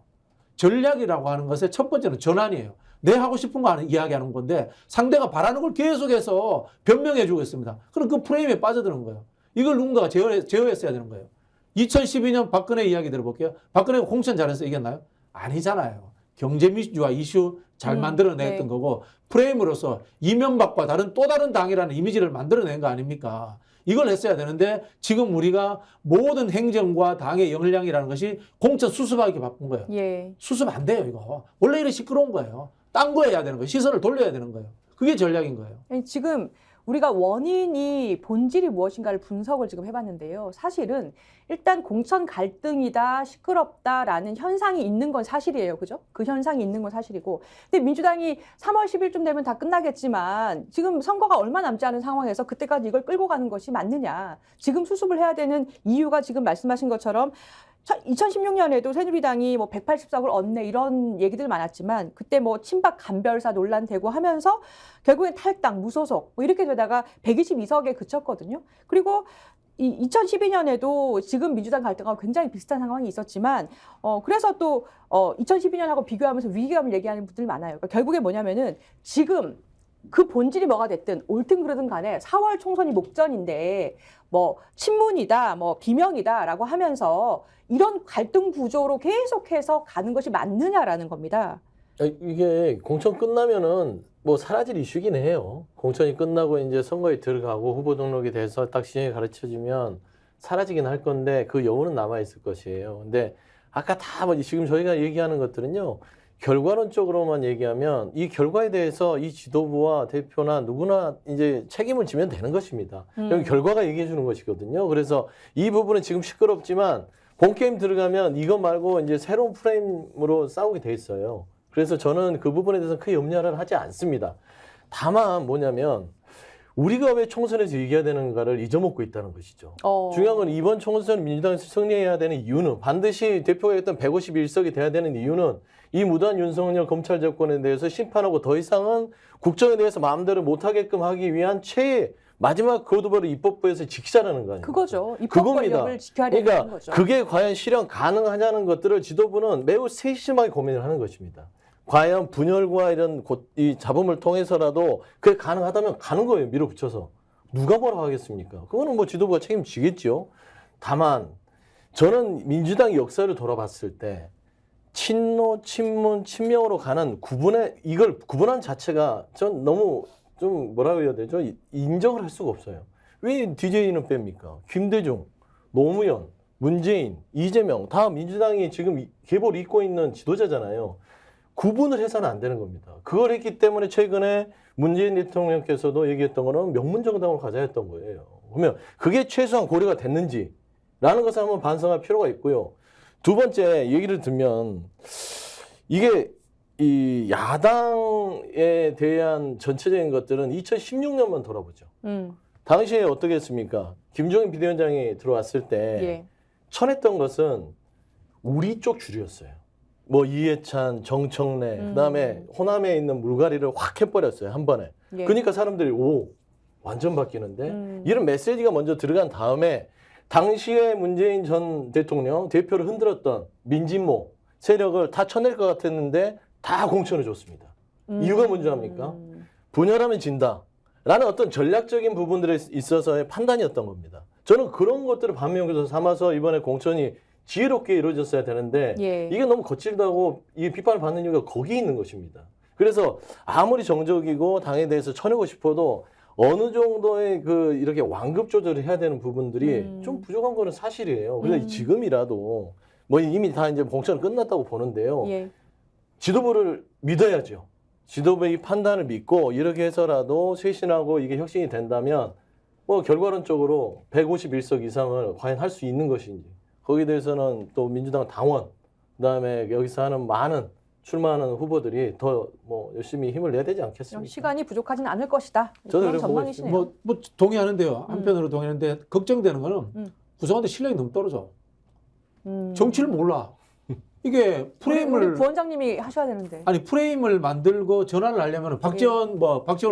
전략이라고 하는 것의 첫 번째는 전환이에요. 내 하고 싶은 거 이야기하는 건데 상대가 바라는 걸 계속해서 변명해 주고 있습니다. 그럼 그 프레임에 빠져드는 거예요. 이걸 누군가가 제어했어야 되는 거예요. 2012년 박근혜 이야기 들어볼게요. 박근혜가 공천 잘해서 이겼나요? 아니잖아요. 경제민주화 이슈 잘 만들어냈던 거고 프레임으로서 이명박과 다른 또 다른 당이라는 이미지를 만들어낸 거 아닙니까? 이걸 했어야 되는데 지금 우리가 모든 행정과 당의 역량이라는 것이 공천 수습하기 바쁜 거예요. 수습 안 돼요, 이거. 원래 이래 시끄러운 거예요. 딴 거 해야 되는 거예요. 시선을 돌려야 되는 거예요. 그게 전략인 거예요. 아니, 지금 우리가 원인이 본질이 무엇인가를 분석을 지금 해봤는데요. 사실은 일단 공천 갈등이다, 시끄럽다라는 현상이 있는 건 사실이에요. 그죠? 그 현상이 있는 건 사실이고. 근데 민주당이 3월 10일쯤 되면 다 끝나겠지만 지금 선거가 얼마 남지 않은 상황에서 그때까지 이걸 끌고 가는 것이 맞느냐. 지금 수습을 해야 되는 이유가 지금 말씀하신 것처럼 2016년에도 새누리당이 뭐 180석을 얻네 이런 얘기들 많았지만 그때 뭐 친박 간별사 논란 되고 하면서 결국엔 탈당, 무소속 뭐 이렇게 되다가 122석에 그쳤거든요. 그리고 2012년에도 지금 민주당 갈등하고 굉장히 비슷한 상황이 있었지만 그래서 또 2012년하고 비교하면서 위기감을 얘기하는 분들이 많아요. 그러니까 결국에 뭐냐면은 지금 그 본질이 뭐가 됐든 옳든 그러든 간에 4월 총선이 목전인데 뭐 친문이다, 뭐 비명이다라고 하면서 이런 갈등 구조로 계속해서 가는 것이 맞느냐라는 겁니다. 이게 공천 끝나면은 뭐 사라질 이슈긴 해요. 공천이 끝나고 이제 선거에 들어가고 후보 등록이 돼서 딱 시행이 가르쳐지면 사라지긴 할 건데 그 여운은 남아 있을 것이에요. 근데 아까 다 뭐 지금 저희가 얘기하는 것들은요. 결과론적으로만 얘기하면 이 결과에 대해서 이 지도부와 대표나 누구나 이제 책임을 지면 되는 것입니다. 여기 결과가 얘기해 주는 것이거든요. 그래서 이 부분은 지금 시끄럽지만 본게임 들어가면 이것 말고 이제 새로운 프레임으로 싸우게 돼 있어요. 그래서 저는 그 부분에 대해서 크게 염려를 하지 않습니다. 다만 뭐냐면 우리가 왜 총선에서 이겨야 되는가를 잊어먹고 있다는 것이죠. 중요한 건 이번 총선 민주당에서 승리해야 되는 이유는 반드시 대표가 했던 151석이 돼야 되는 이유는 이 무단 윤석열 검찰 정권에 대해서 심판하고 더 이상은 국정에 대해서 마음대로 못하게끔 하기 위한 마지막 거두발을 입법부에서 지키자라는 거 아니에요? 그거죠. 입법 권력을 지켜야 되는 그러니까 거죠. 그게 과연 실현 가능하냐는 것들을 지도부는 매우 세심하게 고민을 하는 것입니다. 과연 분열과 이런 이 잡음을 통해서라도 그게 가능하다면 가는 거예요. 밀어붙여서. 누가 뭐라고 하겠습니까? 그거는 뭐 지도부가 책임지겠죠. 다만 저는 민주당 역사를 돌아봤을 때 친노, 친문, 친명으로 가는 이걸 구분한 자체가 전 너무 좀 뭐라고 해야 되죠? 인정을 할 수가 없어요. 왜 DJ는 뺍니까? 김대중, 노무현, 문재인, 이재명 다 민주당이 지금 계보를 잇고 있는 지도자잖아요. 구분을 해서는 안 되는 겁니다. 그걸 했기 때문에 최근에 문재인 대통령께서도 얘기했던 거는 명문정당으로 가자 했던 거예요. 그러면 그게 최소한 고려가 됐는지라는 것을 한번 반성할 필요가 있고요. 두 번째 얘기를 들면 이게 이 야당에 대한 전체적인 것들은 2016년만 돌아보죠. 당시에 어떻게 했습니까? 김종인 비대위원장이 들어왔을 때 쳐냈던 것은 우리 쪽 주류였어요. 뭐 이해찬, 정청래, 그다음에 호남에 있는 물갈이를 확 해버렸어요. 한 번에. 그러니까 사람들이 완전 바뀌는데 이런 메시지가 먼저 들어간 다음에 당시에 문재인 전 대통령 대표를 흔들었던 민진모 세력을 다 쳐낼 것 같았는데 다 공천을 줬습니다. 이유가 뭔지 압니까? 분열하면 진다. 라는 어떤 전략적인 부분들에 있어서의 판단이었던 겁니다. 저는 그런 것들을 반면교사 삼아서 이번에 공천이 지혜롭게 이루어졌어야 되는데 이게 너무 거칠다고 이 비판을 받는 이유가 거기 있는 것입니다. 그래서 아무리 정적이고 당에 대해서 쳐내고 싶어도 어느 정도의 이렇게 완급 조절을 해야 되는 부분들이 좀 부족한 거는 사실이에요. 그래서 지금이라도 뭐 이미 다 이제 공천은 끝났다고 보는데요. 지도부를 믿어야죠. 지도부의 판단을 믿고 이렇게 해서라도 쇄신하고 이게 혁신이 된다면 뭐 결과론적으로 151석 이상을 과연 할 수 있는 것인지 거기에 대해서는 또 민주당 당원 그다음에 여기서 하는 많은 출마하는 후보들이 더 뭐 열심히 힘을 내야 되지 않겠습니까? 시간이 부족하지는 않을 것이다. 저도 그런 그래 보고 전망이시네요. 뭐 동의하는데요. 한편으로 동의하는데 걱정되는 거는 구성원들 실력이 너무 떨어져. 정치를 몰라. 이게 프레임을 우리 부원장님이 하셔야 되는데. 아니 프레임을 만들고 전환을 하려면 박지원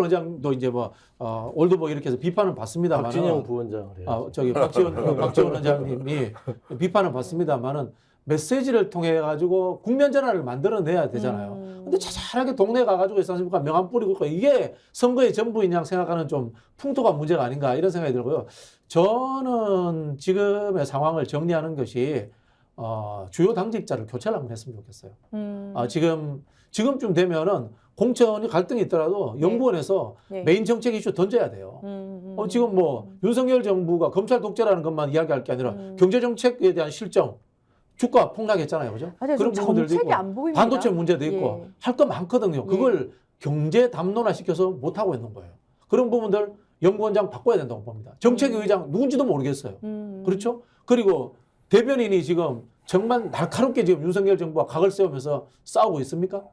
의장도 이제 올드보 이렇게 해서 비판을 받습니다만 박진영 부원장을 해요. 박지원 의장님이 비판을 받습니다만은 메시지를 통해 가지고 국면 전환을 만들어내야 되잖아요. 근데 자잘하게 동네 가가지고 있지 않습니까? 명함 뿌리고 있고 이게 선거의 전부이냐 생각하는 좀 풍토가 문제가 아닌가 이런 생각이 들고요. 저는 지금의 상황을 정리하는 것이 주요 당직자를 교체를 한번 했으면 좋겠어요. 지금쯤 되면은 공천이 갈등이 있더라도 연구원에서 메인 정책 이슈 던져야 돼요. 지금 뭐 윤석열 정부가 검찰 독재라는 것만 이야기할 게 아니라 경제 정책에 대한 실정, 주가 폭락했잖아요, 그죠? 맞아요. 그런 지금 부분들도 정책이 있고 안 보입니다. 반도체 문제도 있고 예. 할 거 많거든요. 그걸 경제 담론화 시켜서 못 하고 있는 거예요. 그런 부분들 연구원장 바꿔야 된다고 봅니다. 정책위의장 누군지도 모르겠어요. 그렇죠? 그리고 대변인이 지금 정말 날카롭게 지금 윤석열 정부와 각을 세우면서 싸우고 있습니까?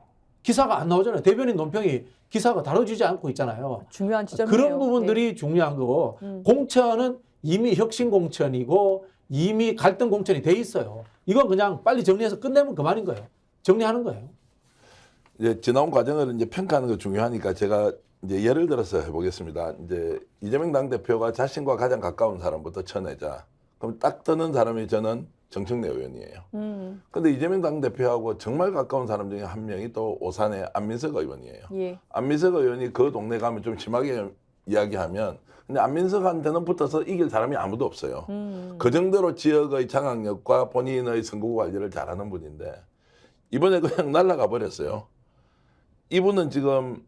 기사가 안 나오잖아요. 대변인 논평이 기사가 다뤄지지 않고 있잖아요. 중요한 지점이에요. 그런 부분들이 중요한 거고 공천은 이미 혁신 공천이고 이미 갈등 공천이 돼 있어요. 이건 그냥 빨리 정리해서 끝내면 그만인 거예요. 정리하는 거예요. 이제 지나온 과정을 이제 평가하는 거 중요하니까 제가 이제 예를 들어서 해보겠습니다. 이제 이재명 당대표가 자신과 가장 가까운 사람부터 쳐내자. 그럼 딱 뜨는 사람이 저는 정청래 의원이에요. 근데 이재명 당대표하고 정말 가까운 사람 중에 한 명이 또 오산의 안민석 의원이에요. 예. 안민석 의원이 그 동네 가면 좀 심하게 이야기하면 근데 안민석한테는 붙어서 이길 사람이 아무도 없어요. 그 정도로 지역의 장악력과 본인의 선거구 관리를 잘하는 분인데 이번에 그냥 날아가 버렸어요. 이분은 지금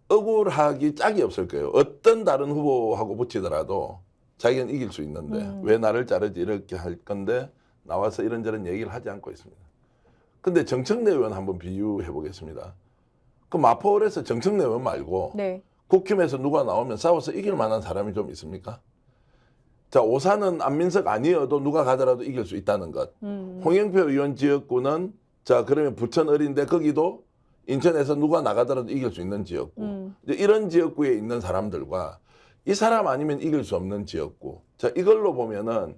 억울하기 짝이 없을 거예요. 어떤 다른 후보하고 붙이더라도 자기는 이길 수 있는데 왜 나를 자르지 이렇게 할 건데 나와서 이런저런 얘기를 하지 않고 있습니다. 근데 정청래 의원 한번 비유해 보겠습니다. 그 마포울에서 정청래 의원 말고 네. 국힘에서 누가 나오면 싸워서 이길 만한 사람이 좀 있습니까? 자, 오산은 안민석 아니어도 누가 가더라도 이길 수 있다는 것. 홍영표 의원 지역구는 자 그러면 부천 어린데 거기도 인천에서 누가 나가더라도 이길 수 있는 지역구. 이제 이런 지역구에 있는 사람들과 이 사람 아니면 이길 수 없는 지역구. 자, 이걸로 보면은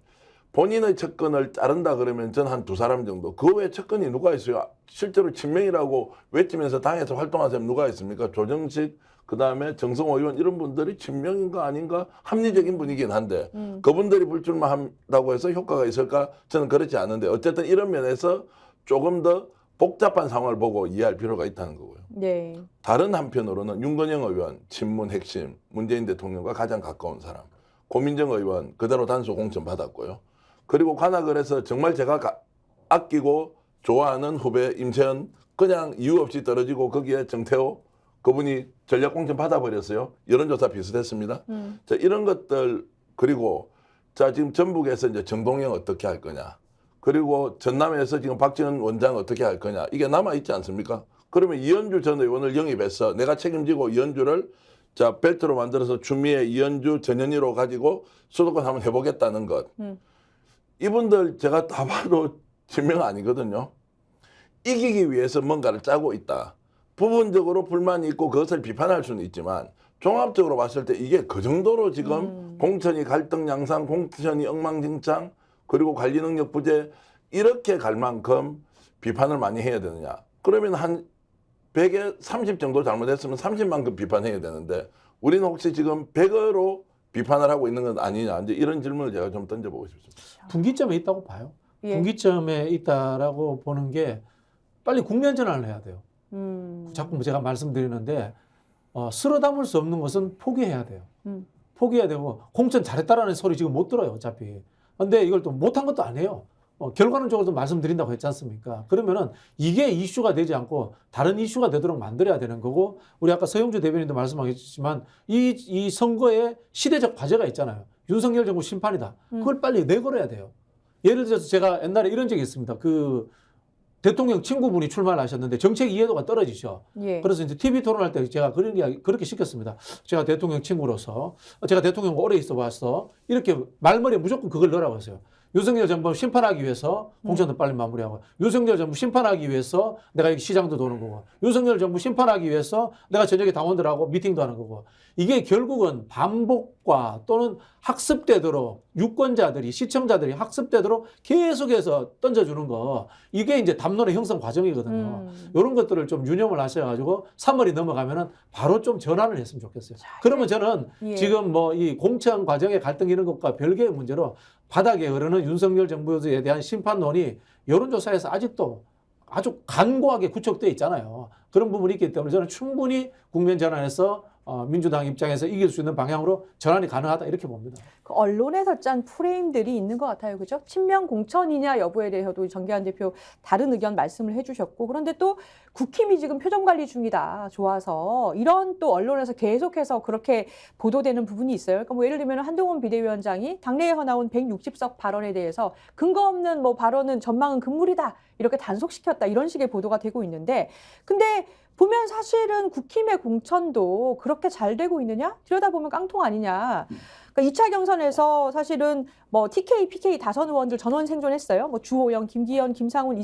본인의 측근을 자른다 그러면 전 한 두 사람 정도. 그 외에 측근이 누가 있어요? 실제로 친명이라고 외치면서 당에서 활동한 사람 누가 있습니까? 조정식, 그 다음에 정성호 의원 이런 분들이 친명인가 아닌가 합리적인 분이긴 한데 그분들이 불출마한다고 해서 효과가 있을까? 저는 그렇지 않은데 어쨌든 이런 면에서 조금 더 복잡한 상황을 보고 이해할 필요가 있다는 거고요. 네. 다른 한편으로는 윤건영 의원, 친문 핵심, 문재인 대통령과 가장 가까운 사람. 고민정 의원 그대로 단수 공천 받았고요. 그리고 관악을 해서 정말 제가 아끼고 좋아하는 후배 임채연 그냥 이유 없이 떨어지고 거기에 정태호 그분이 전략 공천 받아버렸어요. 여론조사 비슷했습니다. 자, 이런 것들 그리고 자 지금 전북에서 이제 정동영 어떻게 할 거냐. 그리고 전남에서 지금 박지원 원장 어떻게 할 거냐. 이게 남아있지 않습니까? 그러면 이현주 전 의원을 영입해서 내가 책임지고 이현주를 자 벨트로 만들어서 추미애, 이현주, 전현희로 가지고 수도권 한번 해보겠다는 것. 이분들 제가 다 봐도 진명 아니거든요. 이기기 위해서 뭔가를 짜고 있다. 부분적으로 불만이 있고 그것을 비판할 수는 있지만 종합적으로 봤을 때 이게 그 정도로 지금 공천이 갈등 양상, 공천이 엉망진창 그리고 관리 능력 부재 이렇게 갈 만큼 비판을 많이 해야 되느냐. 그러면 한 100에 30 정도 잘못했으면 30만큼 비판해야 되는데 우리는 혹시 지금 100으로 비판을 하고 있는 건 아니냐. 이제 이런 질문을 제가 좀 던져보고 싶습니다. 분기점에 있다고 봐요. 예. 분기점에 있다라고 보는 게 빨리 국면 전환을 해야 돼요. 자꾸 제가 말씀드리는데 쓸어 담을 수 없는 것은 포기해야 돼요. 포기해야 되고 공천 잘했다라는 소리 지금 못 들어요. 어차피. 근데 이걸 또 못한 것도 아니에요. 결과론적으로 말씀드린다고 했지 않습니까? 그러면은 이게 이슈가 되지 않고 다른 이슈가 되도록 만들어야 되는 거고 우리 아까 서영주 대변인도 말씀하셨지만 이 선거에 시대적 과제가 있잖아요. 윤석열 정부 심판이다. 그걸 빨리 내걸어야 돼요. 예를 들어서 제가 옛날에 이런 적이 있습니다. 그 대통령 친구분이 출마를 하셨는데 정책 이해도가 떨어지죠. 예. 그래서 이제 TV 토론할 때 제가 그런 이야기 그렇게 시켰습니다. 제가 대통령 친구로서 제가 대통령 오래 있어 봤어. 이렇게 말머리에 무조건 그걸 넣으라고 했어요. 윤석열 정부 심판하기 위해서 공천도 빨리 마무리하고 윤석열 정부 심판하기 위해서 내가 여기 시장도 도는 거고 윤석열 정부 심판하기 위해서 내가 저녁에 당원들하고 미팅도 하는 거고 이게 결국은 반복과 또는 학습되도록 유권자들이 시청자들이 학습되도록 계속해서 던져주는 거 이게 이제 담론의 형성 과정이거든요. 이런 것들을 좀 유념을 하셔가지고 3월이 넘어가면은 바로 좀 전환을 했으면 좋겠어요. 그러면 저는 예. 지금 뭐 이 공천 과정의 갈등 이런 것과 별개의 문제로 바닥에 흐르는 윤석열 정부에 대한 심판론이 여론조사에서 아직도 아주 간고하게 구축되어 있잖아요. 그런 부분이 있기 때문에 저는 충분히 국면 전환해서 민주당 입장에서 이길 수 있는 방향으로 전환이 가능하다 이렇게 봅니다. 그 언론에서 짠 프레임들이 있는 것 같아요. 그죠? 친명 공천이냐 여부에 대해서도 정계환 대표 다른 의견 말씀을 해주셨고, 그런데 또 국힘이 지금 표정 관리 중이다. 좋아서 이런 또 언론에서 계속해서 그렇게 보도되는 부분이 있어요. 그러니까 뭐 예를 들면 한동훈 비대위원장이 당내에서 나온 160석 발언에 대해서 근거 없는 뭐 발언은 전망은 금물이다. 이렇게 단속시켰다. 이런 식의 보도가 되고 있는데, 근데 보면 사실은 국힘의 공천도 그렇게 잘 되고 있느냐? 들여다보면 깡통 아니냐. 그러니까 2차 경선에서 사실은 뭐 TK, PK 다선 의원들 전원 생존했어요. 뭐 주호영, 김기현, 김상훈,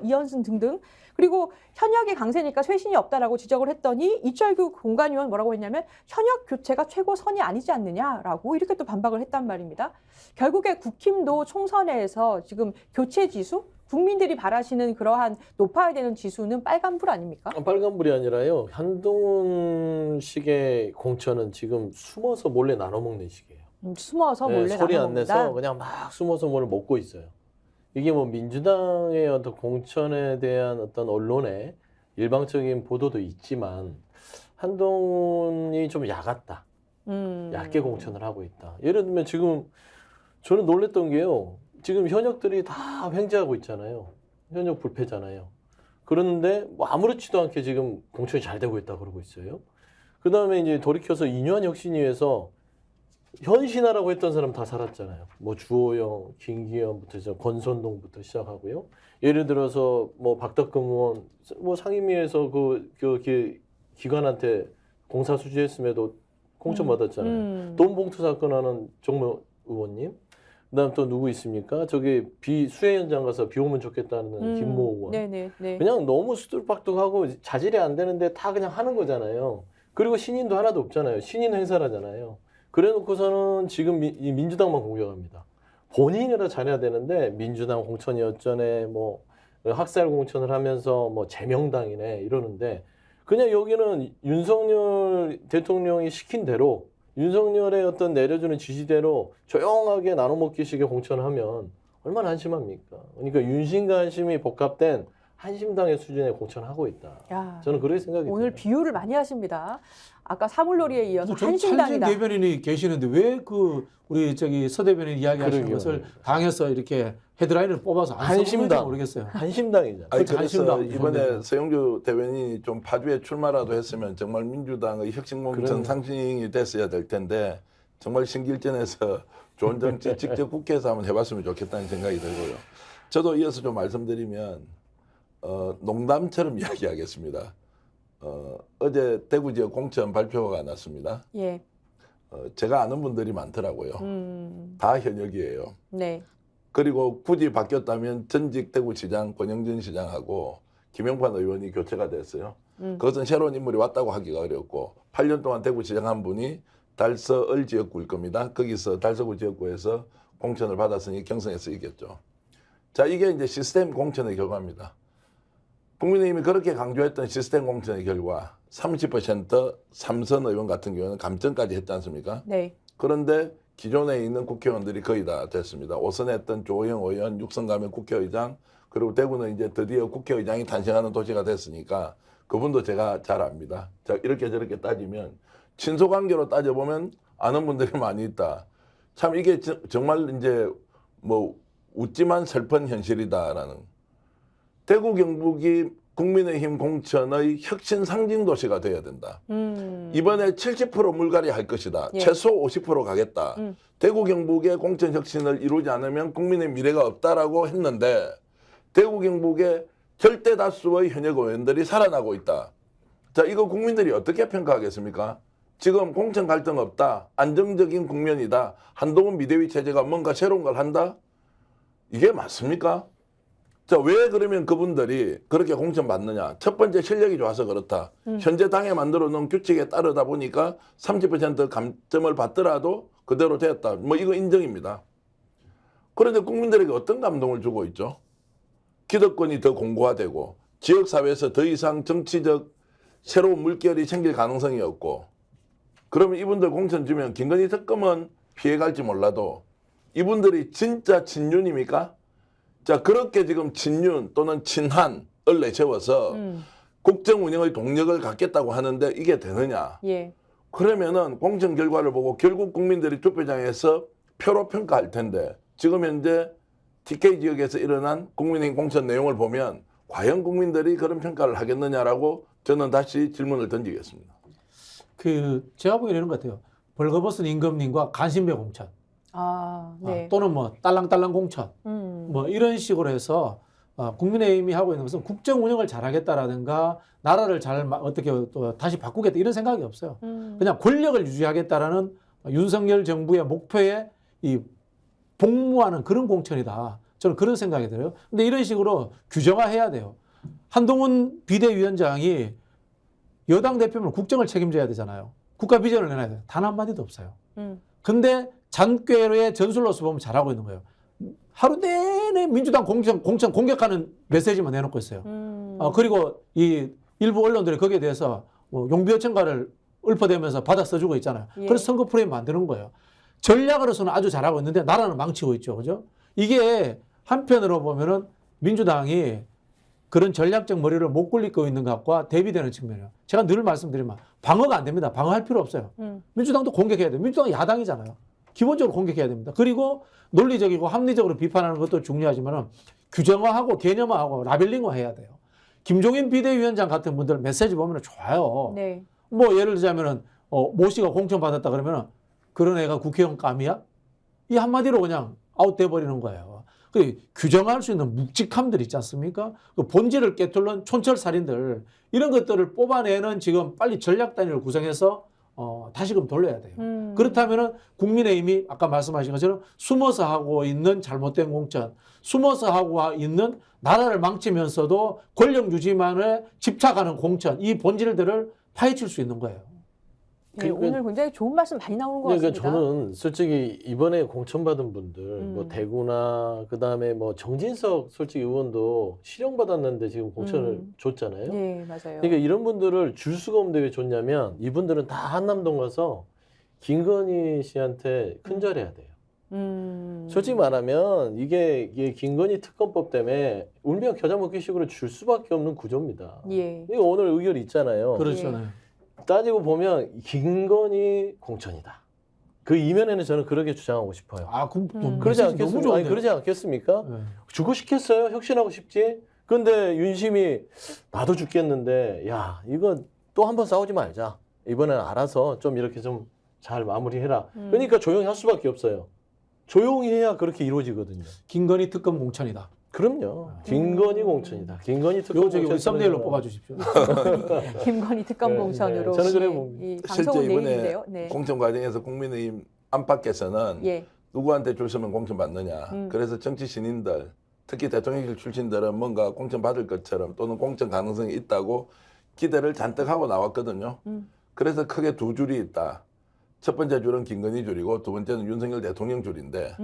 이현승 등등. 그리고 현역이 강세니까 쇄신이 없다라고 지적을 했더니 이철규 공관위원 뭐라고 했냐면 현역 교체가 최고선이 아니지 않느냐라고 이렇게 또 반박을 했단 말입니다. 결국에 국힘도 총선에서 지금 교체 지수? 국민들이 바라시는 그러한 높아야 되는 지수는 빨간불 아닙니까? 빨간불이 아니라요. 한동훈식의 공천은 지금 숨어서 몰래 나눠 먹는 식이에요. 숨어서 몰래 소리 나눠 안 먹는다. 내서 그냥 막 숨어서 뭘 먹고 있어요. 이게 뭐 민주당의 어떤 공천에 대한 어떤 언론의 일방적인 보도도 있지만 한동훈이 좀 야갔다. 얕게 공천을 하고 있다. 예를 들면 지금 저는 놀랬던 게요. 지금 현역들이 다 횡재하고 있잖아요. 현역 불패잖아요. 그런데 뭐 아무렇지도 않게 지금 공천이 잘 되고 있다 그러고 있어요. 그 다음에 이제 돌이켜서 인유한 혁신위에서 현신하라고 했던 사람 다 살았잖아요. 뭐 주호영, 김기현부터 권선동부터 시작하고요. 예를 들어서 뭐 박덕금 의원 뭐 상임위에서 그 기관한테 공사 수주했음에도 공천 받았잖아요. 돈 봉투 사건 하는 정모 의원님. 그다음 또 누구 있습니까? 저기 수해 현장 가서 비 오면 좋겠다는 김모 의원. 네네. 그냥 너무 수두룩박둑하고 자질이 안 되는데 다 그냥 하는 거잖아요. 그리고 신인도 하나도 없잖아요. 신인 행사라잖아요. 그래놓고서는 지금 민주당만 공격합니다. 본인이라 잘해야 되는데 민주당 공천이 어쩌네, 뭐 학살 공천을 하면서 뭐 제명당이네 이러는데 그냥 여기는 윤석열 대통령이 시킨 대로 윤석열의 어떤 내려주는 지시대로 조용하게 나눠먹기식의 공천을 하면 얼마나 한심합니까? 그러니까 윤심과 한심이 복합된 한심당의 수준의 공천을 하고 있다. 야, 저는 그렇게 생각이 오늘 들어요. 비유를 많이 하십니다. 아까 사물놀이에 이어서 좀 한심당이다. 찰진 대변인이 계시는데 왜 그 우리 서 대변인 이야기하시는 그러게요. 것을 당에서 이렇게 헤드라인을 뽑아서 안 써보는지 한심당. 모르겠어요. 한심당이잖아요. 아니, 그렇죠. 그래서 한심당. 이번에 서영주 대변인이 좀 파주에 출마라도 했으면 정말 민주당의 혁신공천 그러네. 상징이 됐어야 될 텐데 정말 신길전에서 좋은 정치 직접 국회에서 한번 해봤으면 좋겠다는 생각이 들고요. 저도 이어서 좀 말씀드리면 농담처럼 이야기하겠습니다. 어제 대구 지역 공천 발표가 났습니다. 예. 제가 아는 분들이 많더라고요. 다 현역이에요. 네. 그리고 굳이 바뀌었다면 전직 대구시장 권영진 시장하고 김영판 의원이 교체가 됐어요. 그것은 새로운 인물이 왔다고 하기가 어렵고 8년 동안 대구시장 한 분이 달서을 지역구일 겁니다. 거기서 달서구 지역구에서 공천을 받았으니 경선에서 이겼죠. 자, 이게 이제 시스템 공천의 결과입니다. 국민의힘이 그렇게 강조했던 시스템 공천의 결과 30% 삼선 의원 같은 경우는 감점까지 했지 않습니까? 네. 그런데 기존에 있는 국회의원들이 거의 다 됐습니다. 5선 했던 조호영 의원, 6선 가면 국회의장, 그리고 대구는 이제 드디어 국회의장이 탄생하는 도시가 됐으니까 그분도 제가 잘 압니다. 자, 이렇게 저렇게 따지면 친소관계로 따져보면 아는 분들이 많이 있다. 참 이게 정말 이제 뭐 웃지만 슬픈 현실이다라는. 대구 경북이 국민의힘 공천의 혁신 상징 도시가 돼야 된다. 이번에 70% 물갈이 할 것이다. 예. 최소 50% 가겠다. 대구 경북의 공천 혁신을 이루지 않으면 국민의 미래가 없다라고 했는데 대구 경북의 절대 다수의 현역 의원들이 살아나고 있다. 자, 이거 국민들이 어떻게 평가하겠습니까? 지금 공천 갈등 없다. 안정적인 국면이다. 한동훈 비대위 체제가 뭔가 새로운 걸 한다? 이게 맞습니까? 자, 왜 그러면 그분들이 그렇게 공천 받느냐? 첫 번째 실력이 좋아서 그렇다. 현재 당에 만들어 놓은 규칙에 따르다 보니까 30% 감점을 받더라도 그대로 되었다. 뭐 이거 인정입니다. 그런데 국민들에게 어떤 감동을 주고 있죠? 기득권이 더 공고화되고 지역사회에서 더 이상 정치적 새로운 물결이 생길 가능성이 없고 그러면 이분들 공천 주면 김건희 특검은 피해갈지 몰라도 이분들이 진짜 친윤입니까? 자, 그렇게 지금 친윤 또는 친한을 내세워서 국정 운영의 동력을 갖겠다고 하는데 이게 되느냐? 예. 그러면은 공천 결과를 보고 결국 국민들이 투표장에서 표로 평가할 텐데 지금 현재 TK 지역에서 일어난 국민의힘 공천 내용을 보면 과연 국민들이 그런 평가를 하겠느냐라고 저는 다시 질문을 던지겠습니다. 제가 보기에는 이런 것 같아요. 벌거벗은 임금님과 간신배 공천, 네. 또는 뭐 딸랑딸랑 공천, 뭐 이런 식으로 해서 국민의힘이 하고 있는 것은 국정 운영을 잘하겠다라든가 나라를 잘 어떻게 또 다시 바꾸겠다 이런 생각이 없어요. 그냥 권력을 유지하겠다라는 윤석열 정부의 목표에 이 복무하는 그런 공천이다. 저는 그런 생각이 들어요. 근데 이런 식으로 규정화해야 돼요. 한동훈 비대위원장이 여당 대표면 국정을 책임져야 되잖아요. 국가 비전을 내놔야 돼요. 단 한마디도 없어요. 근데 잔꾀의 전술로서 보면 잘하고 있는 거예요. 하루 내내 민주당 공천 공격하는 메시지만 내놓고 있어요. 그리고 이 일부 언론들이 거기에 대해서 뭐 용비어천가를 읊어대면서 받아 써주고 있잖아요. 예. 그래서 선거 프레임 만드는 거예요. 전략으로서는 아주 잘하고 있는데 나라는 망치고 있죠. 그죠? 이게 한편으로 보면은 민주당이 그런 전략적 머리를 못 굴리고 있는 것과 대비되는 측면이에요. 제가 늘 말씀드리면 방어가 안 됩니다. 방어할 필요 없어요. 민주당도 공격해야 돼요. 민주당은 야당이잖아요. 기본적으로 공격해야 됩니다. 그리고 논리적이고 합리적으로 비판하는 것도 중요하지만 규정화하고 개념화하고 라벨링화 해야 돼요. 김종인 비대위원장 같은 분들 메시지 보면 좋아요. 네. 뭐 예를 들자면은 모 씨가 공천 받았다 그러면은 그런 애가 국회의원 감이야? 이 한마디로 그냥 아웃돼 버리는 거예요. 그 규정할 수 있는 묵직함들 있지 않습니까? 그 본질을 깨뚫는 촌철살인들 이런 것들을 뽑아내는 지금 빨리 전략 단위를 구성해서 다시금 돌려야 돼요. 그렇다면은 국민의힘이 아까 말씀하신 것처럼 숨어서 하고 있는 잘못된 공천, 숨어서 하고 있는 나라를 망치면서도 권력 유지만에 집착하는 공천, 이 본질들을 파헤칠 수 있는 거예요. 네, 오늘 굉장히 좋은 말씀 많이 나오는 것 그러니까 같습니다. 저는 솔직히 이번에 공천받은 분들 뭐 대구나 그다음에 뭐 정진석 솔직히 의원도 실형받았는데 지금 공천을 줬잖아요. 네, 맞아요. 그러니까 이런 분들을 줄 수가 없는데 왜 줬냐면 이분들은 다 한남동 가서 김건희 씨한테 큰절해야 돼요. 솔직히 말하면 이게 김건희 특검법 때문에 울며 겨자 먹기식으로 줄 수밖에 없는 구조입니다. 예. 이거 오늘 의결 있잖아요. 그렇죠. 예. 네. 따지고 보면 김건희 공천이다. 그 이면에는 저는 그렇게 주장하고 싶어요. 너무 그러지 않겠습니까? 좋은데요? 아니, 그러지 않겠습니까? 네. 주고 싶겠어요? 혁신하고 싶지? 근데 윤심이 나도 죽겠는데 야 이거 또 한 번 싸우지 말자. 이번에는 알아서 좀 이렇게 좀 잘 마무리해라. 그러니까 조용히 할 수밖에 없어요. 조용히 해야 그렇게 이루어지거든요. 김건희 특검 공천이다. 그럼요. 김건희 공천이다. 김건희 특검 요거 저기 우리 공천 썸네일로 뽑아주십시오. 김건희 특검 네, 공천으로. 네. 저는 그래 예, 봅니다. 이 실제 방송은 이번에 내일인데요. 네. 공천 과정에서 국민의힘 안팎에서는 예. 누구한테 줄 서면 공천 받느냐. 그래서 정치 신인들, 특히 대통령실 출신들은 뭔가 공천 받을 것처럼 또는 공천 가능성이 있다고 기대를 잔뜩 하고 나왔거든요. 그래서 크게 두 줄이 있다. 첫 번째 줄은 김건희 줄이고 두 번째는 윤석열 대통령 줄인데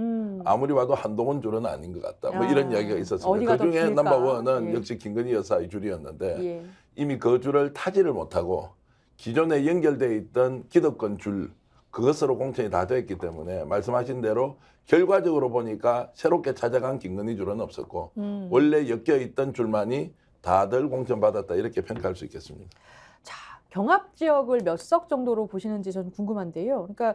아무리 봐도 한동훈 줄은 아닌 것 같다. 뭐 이런 이야기가 있었습니다. 어디가 더 그중에 길까? 넘버원은 예. 역시 김건희 여사의 줄이었는데 예. 이미 그 줄을 타지를 못하고 기존에 연결되어 있던 기득권 줄 그것으로 공천이 다 됐기 때문에 말씀하신 대로 결과적으로 보니까 새롭게 찾아간 김건희 줄은 없었고 원래 엮여있던 줄만이 다들 공천받았다 이렇게 평가할 수 있겠습니다. 자, 경합 지역을 몇 석 정도로 보시는지 저는 궁금한데요. 그러니까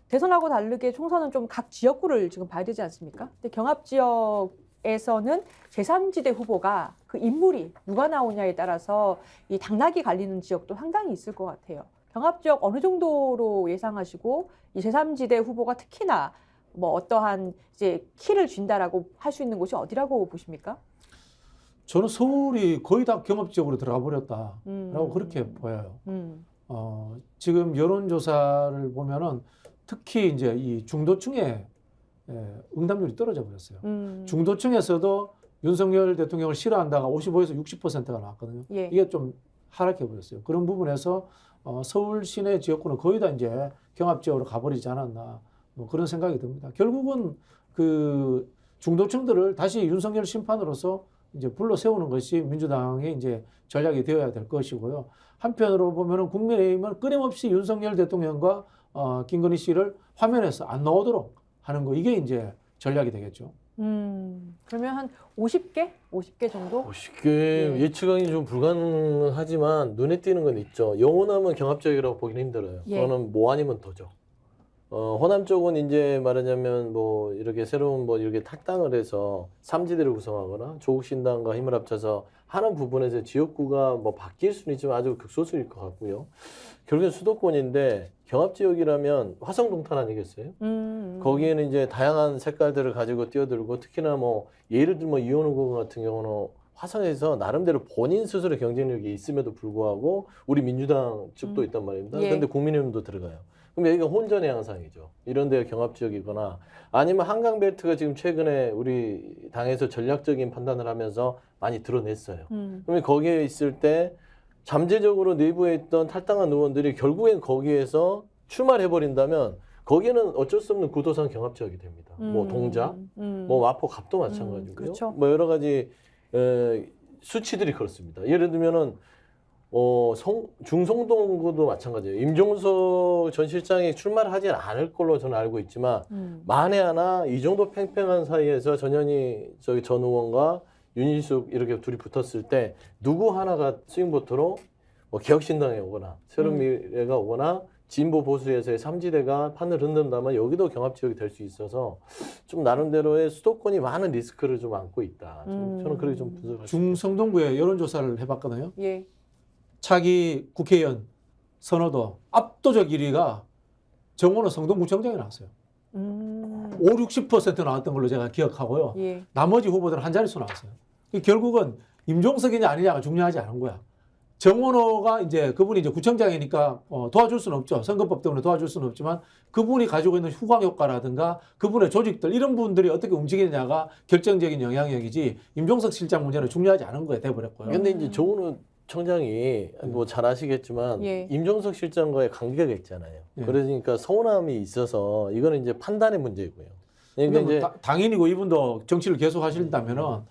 대선하고 다르게 총선은 좀 각 지역구를 지금 봐야 되지 않습니까? 근데 경합 지역에서는 제3지대 후보가 그 인물이 누가 나오냐에 따라서 이 당락이 갈리는 지역도 상당히 있을 것 같아요. 경합 지역 어느 정도로 예상하시고 이 제3지대 후보가 특히나 뭐 어떠한 이제 키를 쥔다라고 할 수 있는 곳이 어디라고 보십니까? 저는 서울이 거의 다 경합 지역으로 들어가 버렸다라고 그렇게 보여요. 지금 여론조사를 보면은 특히 이제 이 중도층의 응답률이 떨어져 버렸어요. 중도층에서도 윤석열 대통령을 싫어한다가 55에서 60%가 나왔거든요. 예. 이게 좀 하락해 버렸어요. 그런 부분에서 서울 시내 지역구는 거의 다 이제 경합 지역으로 가버리지 않았나 뭐 그런 생각이 듭니다. 결국은 그 중도층들을 다시 윤석열 심판으로서 이제 불러 세우는 것이 민주당의 이제 전략이 되어야 될 것이고요. 한편으로 보면은 국민의힘은 끊임없이 윤석열 대통령과 김건희 씨를 화면에서 안 나오도록 하는 거 이게 이제 전략이 되겠죠. 그러면 한 50개 정도? 쉽게 예. 예측하기 좀 불가능하지만 눈에 띄는 건 있죠. 영호남은 경합지역이라고 보기는 힘들어요. 예. 그거는 뭐 아니면 더죠. 호남 쪽은 이제 말하자면 뭐 이렇게 새로운 뭐 이렇게 탈당을 해서 삼지대를 구성하거나 조국신당과 힘을 합쳐서 하는 부분에서 지역구가 뭐 바뀔 수는 있지만 아주 극소수일 것 같고요. 결국엔 수도권인데 경합지역이라면 화성동탄 아니겠어요? 거기에는 이제 다양한 색깔들을 가지고 뛰어들고 특히나 뭐 예를 들면 이현우 의원 같은 경우는 화성에서 나름대로 본인 스스로 경쟁력이 있음에도 불구하고 우리 민주당 측도 있단 말입니다. 예. 그런데 국민의힘도 들어가요. 그럼 여기가 혼전의 양상이죠. 이런 데가 경합지역이거나 아니면 한강벨트가 지금 최근에 우리 당에서 전략적인 판단을 하면서 많이 드러냈어요. 그러면 거기에 있을 때 잠재적으로 내부에 있던 탈당한 의원들이 결국엔 거기에서 출마를 해버린다면 거기에는 어쩔 수 없는 구도상 경합지역이 됩니다. 뭐 동작, 뭐 마포 갑도 마찬가지고요. 그렇죠. 뭐 여러 가지 수치들이 그렇습니다. 예를 들면은 중성동구도 마찬가지예요. 임종석 전 실장이 출마를 하진 않을 걸로 저는 알고 있지만 만에 하나 이 정도 팽팽한 사이에서 전현희 전 의원과 윤희숙 이렇게 둘이 붙었을 때 누구 하나가 스윙보트로 뭐 개혁신당에 오거나 새로운 미래가 오거나 진보 보수에서의 삼지대가 판을 흔든다면 여기도 경합지역이 될 수 있어서 좀 나름대로의 수도권이 많은 리스크를 좀 안고 있다. 저는 그렇게 좀 분석을 중성동구에 여론조사를 해봤거든요. 예. 차기 국회의원 선호도 압도적 1위가 정원호 성동구청장이 나왔어요. 50-60% 나왔던 걸로 제가 기억하고요. 예. 나머지 후보들은 한 자릿수 나왔어요. 결국은 임종석이냐 아니냐가 중요하지 않은 거야. 정원호가 이제 그분이 이제 구청장이니까 도와줄 수는 없죠. 선거법 때문에 도와줄 수는 없지만 그분이 가지고 있는 후광 효과라든가 그분의 조직들 이런 분들이 어떻게 움직이느냐가 결정적인 영향력이지 임종석 실장 문제는 중요하지 않은 거에 돼버렸고요. 근데 이제 조은호 청장이 뭐 잘 아시겠지만 예. 임종석 실장과의 관계가 있잖아요. 예. 그러니까 서운함이 있어서 이거는 이제 판단의 문제고요. 그러니까 근데 이제 뭐 당연히고 이분도 정치를 계속 하신다면은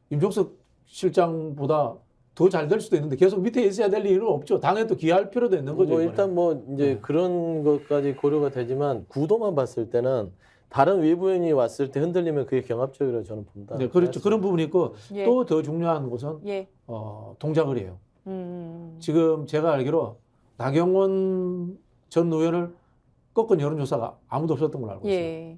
임종석 실장보다 더 잘 될 수도 있는데 계속 밑에 있어야 될 이유는 없죠. 당에 또 기여할 필요도 있는 거죠. 뭐 이번에. 일단 뭐 이제 그런 것까지 고려가 되지만 구도만 봤을 때는 다른 외부인이 왔을 때 흔들리면 그게 경합적이라고 저는 본다. 네, 그렇죠. 그런 부분이 있고 예. 또 더 중요한 것은 예. 동작을이에요. 지금 제가 알기로 나경원 전 의원을 꺾은 여론조사가 아무도 없었던 걸로 알고 있어요. 예.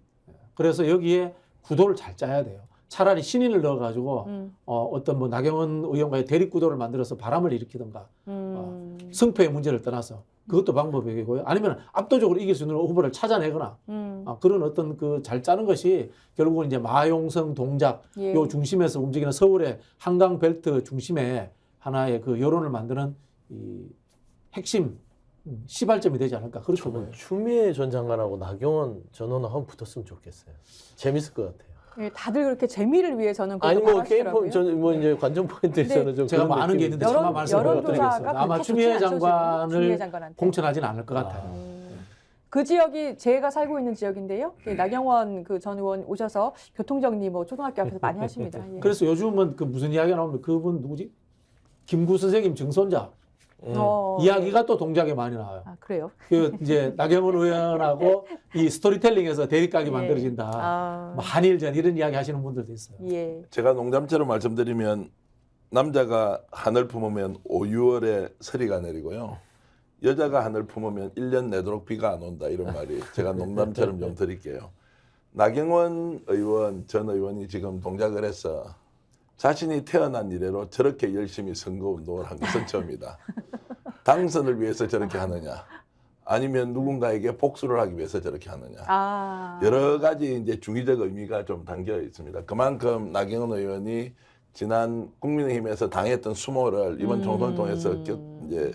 그래서 여기에 구도를 잘 짜야 돼요. 차라리 신인을 넣어가지고 어떤 뭐 나경원 의원과의 대립 구도를 만들어서 바람을 일으키든가 승패의 문제를 떠나서 그것도 방법이고요. 아니면 압도적으로 이길 수 있는 후보를 찾아내거나 그런 어떤 그 잘 짜는 것이 결국은 이제 마용성 동작 예. 요 중심에서 움직이는 서울의 한강 벨트 중심에 하나의 그 여론을 만드는 이 핵심 시발점이 되지 않을까 그렇게 보여요. 추미애 전 장관하고 나경원 전 의원 한번 붙었으면 좋겠어요. 재밌을 것 같아요. 예, 다들 그렇게 재미를 위해서는 아니 뭐 게임 하시더라고요. 저는 뭐 이제 관전 포인트에서는 좀 제가 그런 뭐 아는 게 느낌이 있는데 차마 말씀을 못 여론조사가 드리겠습니다. 아마 그렇게 추미애 좋진 않죠, 지금. 추미애 장관을 장관한테. 공천하지는 않을 것 같아요. 그 지역이 제가 살고 있는 지역인데요. 예, 나경원 그 전 의원 오셔서 교통정리 뭐 초등학교 앞에서 많이 하십니다. 예. 그래서 요즘은 그 무슨 이야기가 나오면 그분 누구지? 김구 선생님 증손자 이야기가 또 동작에 많이 나와요. 아 그래요? 그 이제 나경원 의원하고 이 스토리텔링에서 대립각이 예. 만들어진다. 아, 뭐 한일전 이런 이야기 하시는 분들도 있어요. 예. 제가 농담처럼 말씀드리면 남자가 하늘 품으면 5, 6월에 서리가 내리고요. 여자가 하늘 품으면 1년 내도록 비가 안 온다 이런 말이 제가 농담처럼 좀 드릴게요. 나경원 의원 전 의원이 지금 동작을 해서 자신이 태어난 이래로 저렇게 열심히 선거운동을 한 것은 처음이다. 당선을 위해서 저렇게 하느냐 아니면 누군가에게 복수를 하기 위해서 저렇게 하느냐 아. 여러 가지 이제 중의적 의미가 좀 담겨 있습니다. 그만큼 나경원 의원이 지난 국민의힘에서 당했던 수모를 이번 총선을 통해서 이제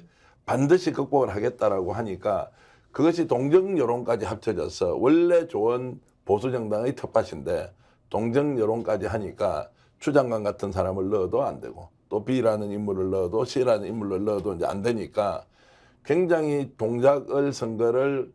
반드시 극복을 하겠다라고 하니까 그것이 동정 여론까지 합쳐져서 원래 좋은 보수 정당의 텃밭인데 동정 여론까지 하니까 추 장관 같은 사람을 넣어도 안 되고 또 B라는 인물을 넣어도 C라는 인물을 넣어도 이제 안 되니까 굉장히 동작을 선거를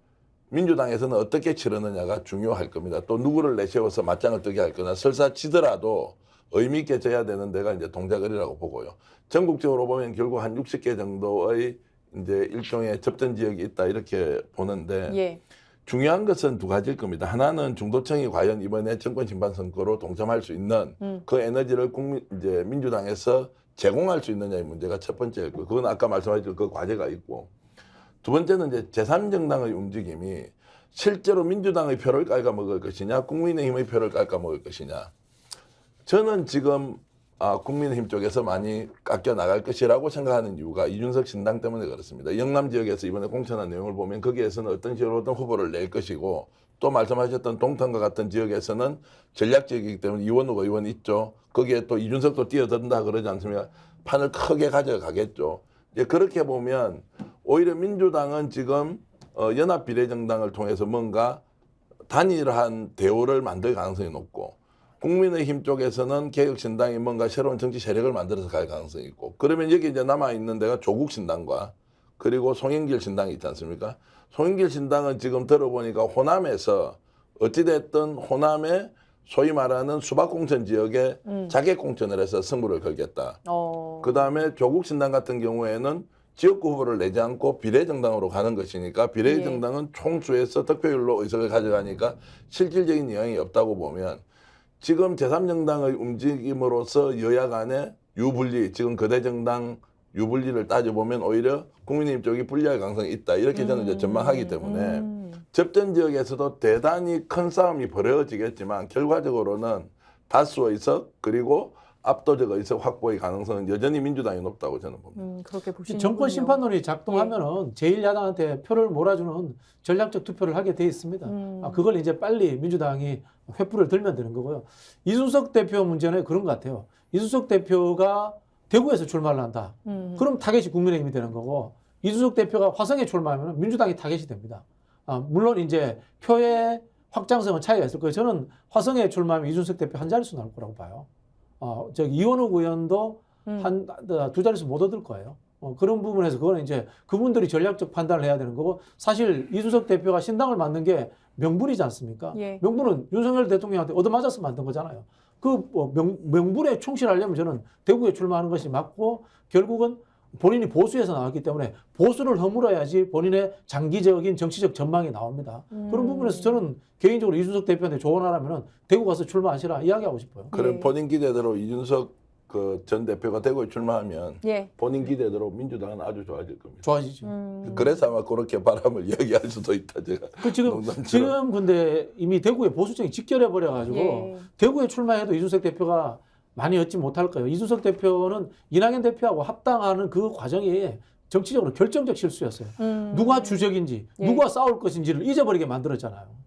민주당에서는 어떻게 치르느냐가 중요할 겁니다. 또 누구를 내세워서 맞짱을 뜨게 할 거냐. 설사 치더라도 의미 있게 져야 되는 데가 이제 동작을이라고 보고요. 전국적으로 보면 결국 한 60개 정도의 이제 일종의 접전 지역이 있다 이렇게 보는데 예. 중요한 것은 두 가지일 겁니다. 하나는 중도층이 과연 이번에 정권 심판 선거로 동참할 수 있는 그 에너지를 이제 민주당에서 제공할 수 있느냐의 문제가 첫 번째였고, 그건 아까 말씀하신 그 과제가 있고, 두 번째는 이제 제3정당의 움직임이 실제로 민주당의 표를 깔아먹을 것이냐, 국민의힘의 표를 깔아먹을 것이냐. 저는 지금 국민의힘 쪽에서 많이 깎여 나갈 것이라고 생각하는 이유가 이준석 신당 때문에 그렇습니다. 영남 지역에서 이번에 공천한 내용을 보면 거기에서는 어떤 식으로든 후보를 낼 것이고, 또 말씀하셨던 동탄과 같은 지역에서는 전략 지역이기 때문에 이원우 의원 있죠. 거기에 또 이준석도 뛰어든다 그러지 않습니까? 판을 크게 가져가겠죠. 이제 그렇게 보면 오히려 민주당은 지금 연합 비례정당을 통해서 뭔가 단일한 대우를 만들 가능성이 높고, 국민의힘 쪽에서는 개혁신당이 뭔가 새로운 정치 세력을 만들어서 갈 가능성이 있고, 그러면 여기 이제 남아있는 데가 조국신당과 그리고 송영길 신당이 있지 않습니까? 송영길 신당은 지금 들어보니까 호남에서 어찌됐든 호남의 소위 말하는 수박공천 지역에 자객공천을 해서 승부를 걸겠다. 그다음에 조국신당 같은 경우에는 지역구 후보를 내지 않고 비례정당으로 가는 것이니까 비례정당은 총수에서 득표율로 의석을 가져가니까 실질적인 영향이 없다고 보면, 지금 제3정당의 움직임으로서 여야 간의 유불리, 지금 거대정당 유불리를 따져보면 오히려 국민의힘 쪽이 불리할 가능성이 있다. 이렇게 저는 이제 전망하기 때문에 접전 지역에서도 대단히 큰 싸움이 벌어지겠지만 결과적으로는 다수 의석 그리고 압도적 의석 확보의 가능성은 여전히 민주당이 높다고 저는 봅니다. 그렇게 보시는군요. 정권 심판론이 작동하면은 제1야당한테 표를 몰아주는 전략적 투표를 하게 돼 있습니다. 그걸 이제 빨리 민주당이 횃불을 들면 되는 거고요. 이준석 대표 문제는 그런 것 같아요. 이준석 대표가 대구에서 출마를 한다. 그럼 타겟이 국민의힘이 되는 거고, 이준석 대표가 화성에 출마하면 민주당이 타겟이 됩니다. 물론 이제 표의 확장성은 차이가 있을 거예요. 저는 화성에 출마하면 이준석 대표 한 자릿수 나올 거라고 봐요. 이원욱 의원도 한 두 자릿수 못 얻을 거예요. 그런 부분에서 그거는 이제 그분들이 전략적 판단을 해야 되는 거고, 사실 이준석 대표가 신당을 만든 게 명분이지 않습니까? 예. 명분은 윤석열 대통령한테 얻어맞아서 만든 거잖아요. 명분에 충실하려면 저는 대구에 출마하는 것이 맞고, 결국은 본인이 보수에서 나왔기 때문에 보수를 허물어야지 본인의 장기적인 정치적 전망이 나옵니다. 그런 부분에서 저는 개인적으로 이준석 대표한테 조언하라면 대구 가서 출마하시라 이야기하고 싶어요. 그럼 예. 본인 기대대로 이준석 전 대표가 대구에 출마하면 예. 본인 기대대로 민주당은 아주 좋아질 겁니다. 좋아지죠. 그래서 아마 그렇게 바람을 이야기할 수도 있다, 제가. 지금 근데 이미 대구에 보수층이 직결해 버려가지고 예. 대구에 출마해도 이준석 대표가 많이 얻지 못할 거예요. 이준석 대표는 이낙연 대표하고 합당하는 그 과정이 정치적으로 결정적 실수였어요. 누가 주적인지, 예. 누가 싸울 것인지를 잊어버리게 만들었잖아요.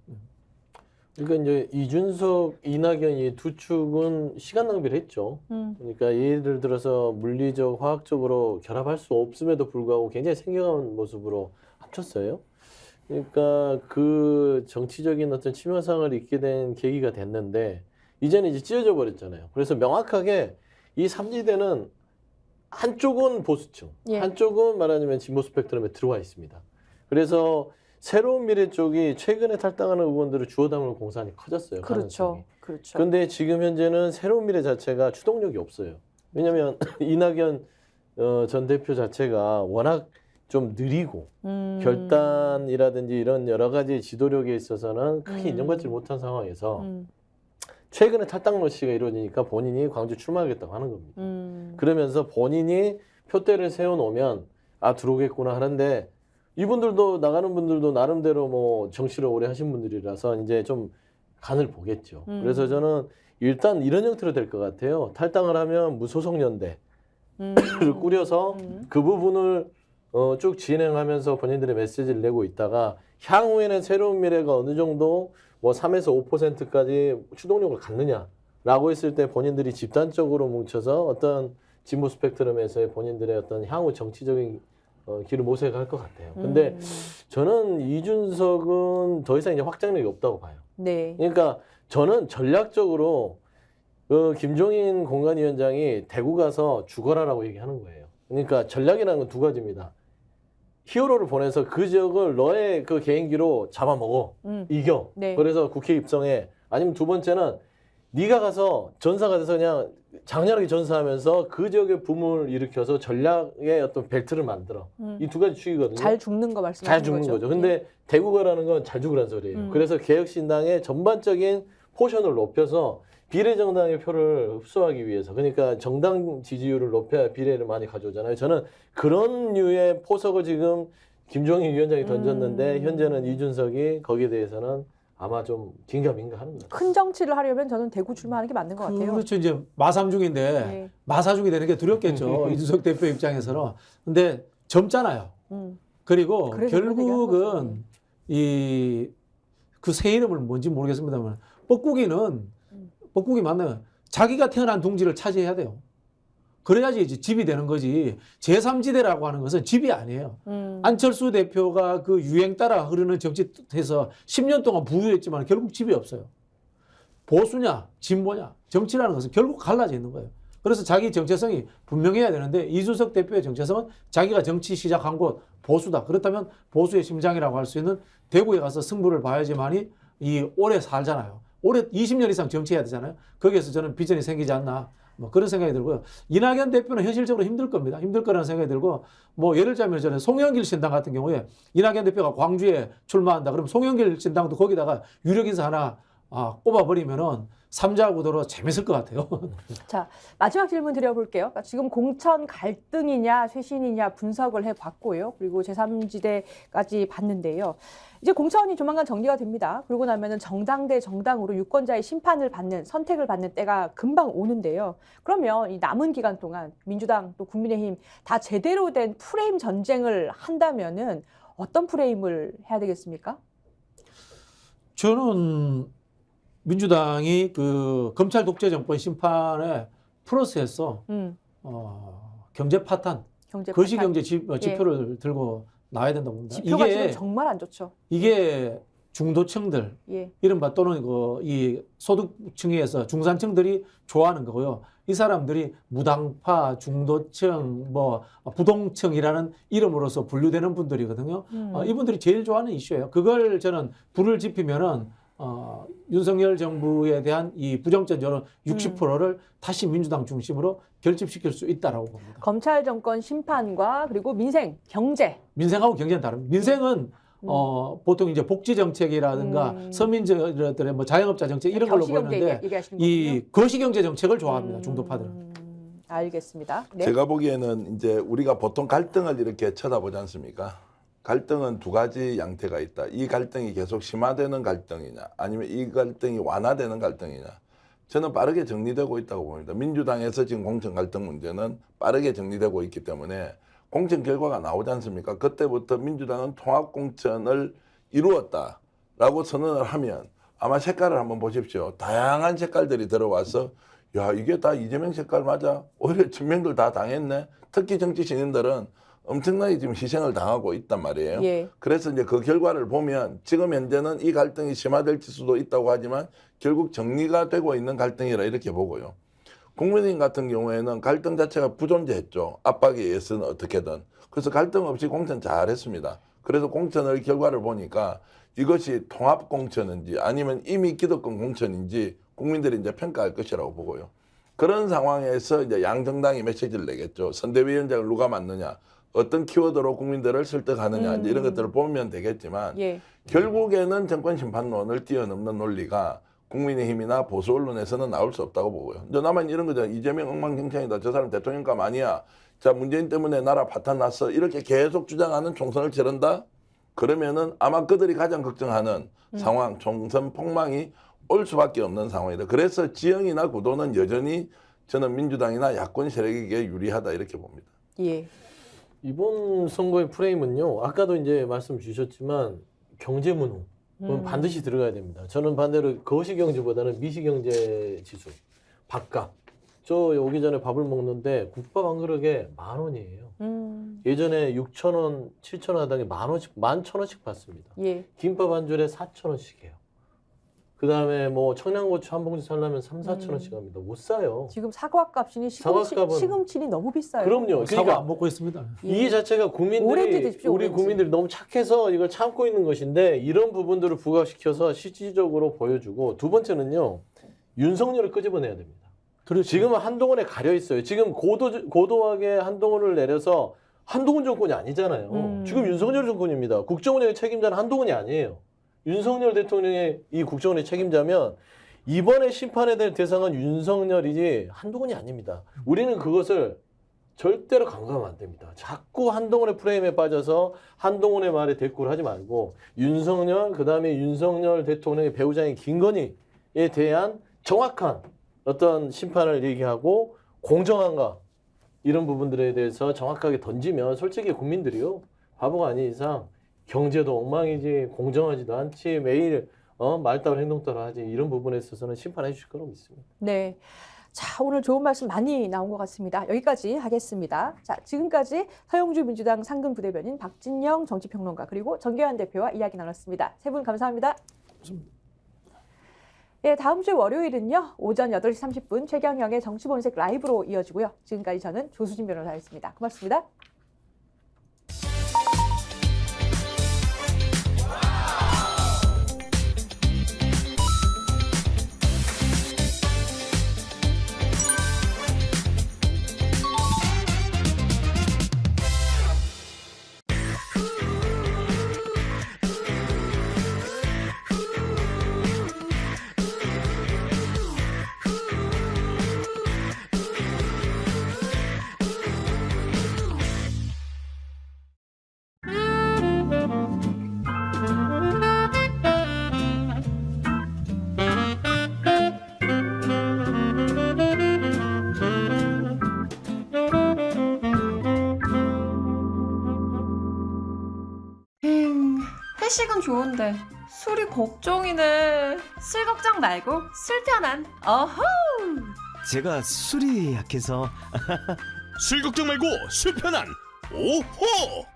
그러니까 이제 이준석, 이낙연이 두 축은 시간 낭비를 했죠. 그러니까 예를 들어서 물리적, 화학적으로 결합할 수 없음에도 불구하고 굉장히 생경한 모습으로 합쳤어요. 그러니까 그 정치적인 어떤 치명상을 입게 된 계기가 됐는데, 이제는 이제 찢어져 버렸잖아요. 그래서 명확하게 이 3지대는 한쪽은 보수층, 예. 한쪽은 말하자면 진보 스펙트럼에 들어와 있습니다. 그래서 새로운 미래 쪽이 최근에 탈당하는 의원들을 주워 담을 공산이 커졌어요. 그렇죠. 가능성이. 그렇죠. 그런데 지금 현재는 새로운 미래 자체가 추동력이 없어요. 왜냐하면 이낙연 전 대표 자체가 워낙 좀 느리고 결단이라든지 이런 여러 가지 지도력에 있어서는 크게 인정받지 못한 상황에서 최근에 탈당 러시가 이루어지니까 본인이 광주 출마하겠다고 하는 겁니다. 그러면서 본인이 표대를 세워놓으면 들어오겠구나 하는데, 이분들도 나가는 분들도 나름대로 뭐 정치를 오래 하신 분들이라서 이제 좀 간을 보겠죠. 그래서 저는 일단 이런 형태로 될 것 같아요. 탈당을 하면 무소속 연대를 꾸려서 그 부분을 쭉 진행하면서 본인들의 메시지를 내고 있다가, 향후에는 새로운 미래가 어느 정도 뭐 3에서 5%까지 추동력을 갖느냐라고 했을 때 본인들이 집단적으로 뭉쳐서 어떤 진보 스펙트럼에서의 본인들의 어떤 향후 정치적인 길을 모색할 것 같아요. 근데 저는 이준석은 더 이상 이제 확장력이 없다고 봐요. 네. 그러니까 저는 전략적으로 김종인 공관위원장이 대구 가서 죽어라라고 얘기하는 거예요. 그러니까 전략이라는 건 두 가지입니다. 히어로를 보내서 그 지역을 너의 그 개인기로 잡아먹어, 이겨. 네. 그래서 국회 입성해. 아니면 두 번째는 네가 가서 전사가 돼서 그냥 장렬하게 전사하면서 그 지역에 붐을 일으켜서 전략의 어떤 벨트를 만들어. 이 두 가지 축이거든요. 잘 죽는 거 말씀하시는 잘 죽는 거죠. 근데 대국어라는 건 잘 죽으란 소리예요. 그래서 개혁신당의 전반적인 포션을 높여서 비례정당의 표를 흡수하기 위해서, 그러니까 정당 지지율을 높여야 비례를 많이 가져오잖아요. 저는 그런 류의 포석을 지금 김종인 위원장이 던졌는데 현재는 이준석이 거기에 대해서는 아마 좀 긴가민가 하는 것 같아요. 큰 정치를 하려면 저는 대구 출마하는 게 맞는 것 같아요. 그렇죠. 이제 마삼중인데 네. 마사중이 되는 게 두렵겠죠. 이준석 대표 입장에서는. 근데 젊잖아요. 그리고 그래서 그런 얘기 하는 결국은 이 그 새 이름을 뭔지 모르겠습니다만 뻐꾸기 만나면 자기가 태어난 둥지를 차지해야 돼요. 그래야지 이제 집이 되는 거지. 제3지대라고 하는 것은 집이 아니에요. 안철수 대표가 그 유행 따라 흐르는 정치에서 10년 동안 부유했지만 결국 집이 없어요. 보수냐 진보냐 정치라는 것은 결국 갈라져 있는 거예요. 그래서 자기 정체성이 분명해야 되는데 이준석 대표의 정체성은 자기가 정치 시작한 곳 보수다. 그렇다면 보수의 심장이라고 할 수 있는 대구에 가서 승부를 봐야지만이 이 오래 살잖아요. 올해 20년 이상 정치해야 되잖아요. 거기에서 저는 비전이 생기지 않나 뭐 그런 생각이 들고요. 이낙연 대표는 현실적으로 힘들 겁니다. 힘들 거라는 생각이 들고 뭐 예를 들자면 저는 송영길 신당 같은 경우에 이낙연 대표가 광주에 출마한다. 그럼 송영길 신당도 거기다가 유력 인사 하나 꼽아버리면은 3자 구도로 재밌을 것 같아요. 자, 마지막 질문 드려볼게요. 그러니까 지금 공천 갈등이냐 쇄신이냐 분석을 해봤고요. 그리고 제3지대까지 봤는데요. 이제 공천이 조만간 정리가 됩니다. 그러고 나면은 정당 대 정당으로 유권자의 심판을 받는, 선택을 받는 때가 금방 오는데요. 그러면 이 남은 기간 동안 민주당 또 국민의힘 다 제대로 된 프레임 전쟁을 한다면은 어떤 프레임을 해야 되겠습니까? 저는 민주당이 그 검찰 독재 정권 심판에 플러스해서 경제 파탄, 경제 거시경제 지표를 들고 나와야 된다고 봅니다. 지표가 지금 정말 안 좋죠. 이게 중도층들, 예. 이른바 또는 이 소득층에서 중산층들이 좋아하는 거고요. 이 사람들이 무당파, 중도층, 뭐 부동층이라는 이름으로서 분류되는 분들이거든요. 이분들이 제일 좋아하는 이슈예요. 그걸 저는 불을 지피면은 윤석열 정부에 대한 이 부정적 여론 60%를 다시 민주당 중심으로 결집시킬 수 있다라고 봅니다. 검찰 정권 심판과 그리고 민생, 경제. 민생하고 경제는 다릅니다. 민생은 보통 이제 복지 정책이라든가 서민들의 뭐 자영업자 정책 이런 걸로 보이는데 이 거시경제 정책을 좋아합니다. 중도파들은. 알겠습니다. 네. 제가 보기에는 이제 우리가 보통 갈등을 이렇게 쳐다보지 않습니까? 갈등은 두 가지 양태가 있다. 이 갈등이 계속 심화되는 갈등이냐, 아니면 이 갈등이 완화되는 갈등이냐. 저는 빠르게 정리되고 있다고 봅니다. 민주당에서 지금 공천 갈등 문제는 빠르게 정리되고 있기 때문에 공천 결과가 나오지 않습니까? 그때부터 민주당은 통합 공천을 이루었다라고 선언을 하면 아마 색깔을 한번 보십시오. 다양한 색깔들이 들어와서 야, 이게 다 이재명 색깔 맞아? 오히려 친명들 다 당했네. 특히 정치 신인들은 엄청나게 지금 희생을 당하고 있단 말이에요. 예. 그래서 이제 그 결과를 보면 지금 현재는 이 갈등이 심화될 수도 있다고 하지만 결국 정리가 되고 있는 갈등이라 이렇게 보고요. 국민의힘 같은 경우에는 갈등 자체가 부존재했죠. 압박에 의해서는 어떻게든. 그래서 갈등 없이 공천 잘했습니다. 그래서 공천의 결과를 보니까 이것이 통합 공천인지 아니면 이미 기득권 공천인지 국민들이 이제 평가할 것이라고 보고요. 그런 상황에서 이제 양정당이 메시지를 내겠죠. 선대위원장을 누가 맡느냐, 어떤 키워드로 국민들을 설득하느냐 이제 이런 것들을 보면 되겠지만 예. 결국에는 정권 심판론을 뛰어넘는 논리가 국민의힘이나 보수 언론에서는 나올 수 없다고 보고요. 이제 나만 이런 거죠. 이재명 엉망진창이다. 저 사람 대통령감 아니야. 자, 문재인 때문에 나라 파탄 났어. 이렇게 계속 주장하는 총선을 치른다? 그러면은 아마 그들이 가장 걱정하는 상황, 총선 폭망이 올 수밖에 없는 상황이다. 그래서 지형이나 구도는 여전히 저는 민주당이나 야권 세력에게 유리하다 이렇게 봅니다. 예. 이번 선거의 프레임은요. 아까도 이제 말씀 주셨지만 경제문호 반드시 들어가야 됩니다. 저는 반대로 거시경제보다는 미시경제 지수, 밥값. 저 오기 전에 밥을 먹는데 국밥 한 그릇에 10,000원이에요. 예전에 6,000원, 7,000원 하다가 10,000원씩, 11,000원씩 받습니다. 예. 김밥 한 줄에 4,000원씩이에요. 그 다음에 뭐 청양고추 한 봉지 살려면 3,000~4,000원씩 합니다. 못 사요. 지금 사과값이 시금치니 너무 비싸요. 그럼요. 사과 그러니까 안 먹고 있습니다. 이 자체가 오렌지 국민들이 드십시오, 우리 오렌지. 국민들이 너무 착해서 이걸 참고 있는 것인데 이런 부분들을 부각시켜서 실질적으로 보여주고 두 번째는요. 윤석열을 끄집어내야 됩니다. 그렇죠. 지금은 한동훈에 가려 있어요. 지금 고도하게 한동훈을 내려서 한동훈 정권이 아니잖아요. 지금 윤석열 정권입니다. 국정운영의 책임자는 한동훈이 아니에요. 윤석열 대통령의 이 국정운영의 책임자면 이번에 심판해야 될 대상은 윤석열이지 한동훈이 아닙니다. 우리는 그것을 절대로 간과하면 안 됩니다. 자꾸 한동훈의 프레임에 빠져서 한동훈의 말에 대꾸를 하지 말고 윤석열, 그다음에 윤석열 대통령의 배우자인 김건희에 대한 정확한 어떤 심판을 얘기하고 공정한가 이런 부분들에 대해서 정확하게 던지면 솔직히 국민들이요 바보가 아닌 이상 경제도 엉망이지 공정하지도 않지 매일 말 따로 행동 따로 하지 이런 부분에 있어서는 심판해 주실 거라고 믿습니다. 네. 자, 오늘 좋은 말씀 많이 나온 것 같습니다. 여기까지 하겠습니다. 자, 지금까지 서영주 민주당 상근 부대변인, 박진영 정치평론가, 그리고 정계환 대표와 이야기 나눴습니다. 세 분 감사합니다. 예, 다음 주 월요일은요, 오전 8시 30분 최경영의 정치본색 라이브로 이어지고요. 지금까지 저는 조수진 변호사였습니다. 고맙습니다. 회식은 좋은데 술이 걱정이네. 술 걱정 말고 술 편한. 어허. 제가 술이 약해서 술 걱정 말고 술 편한 오호.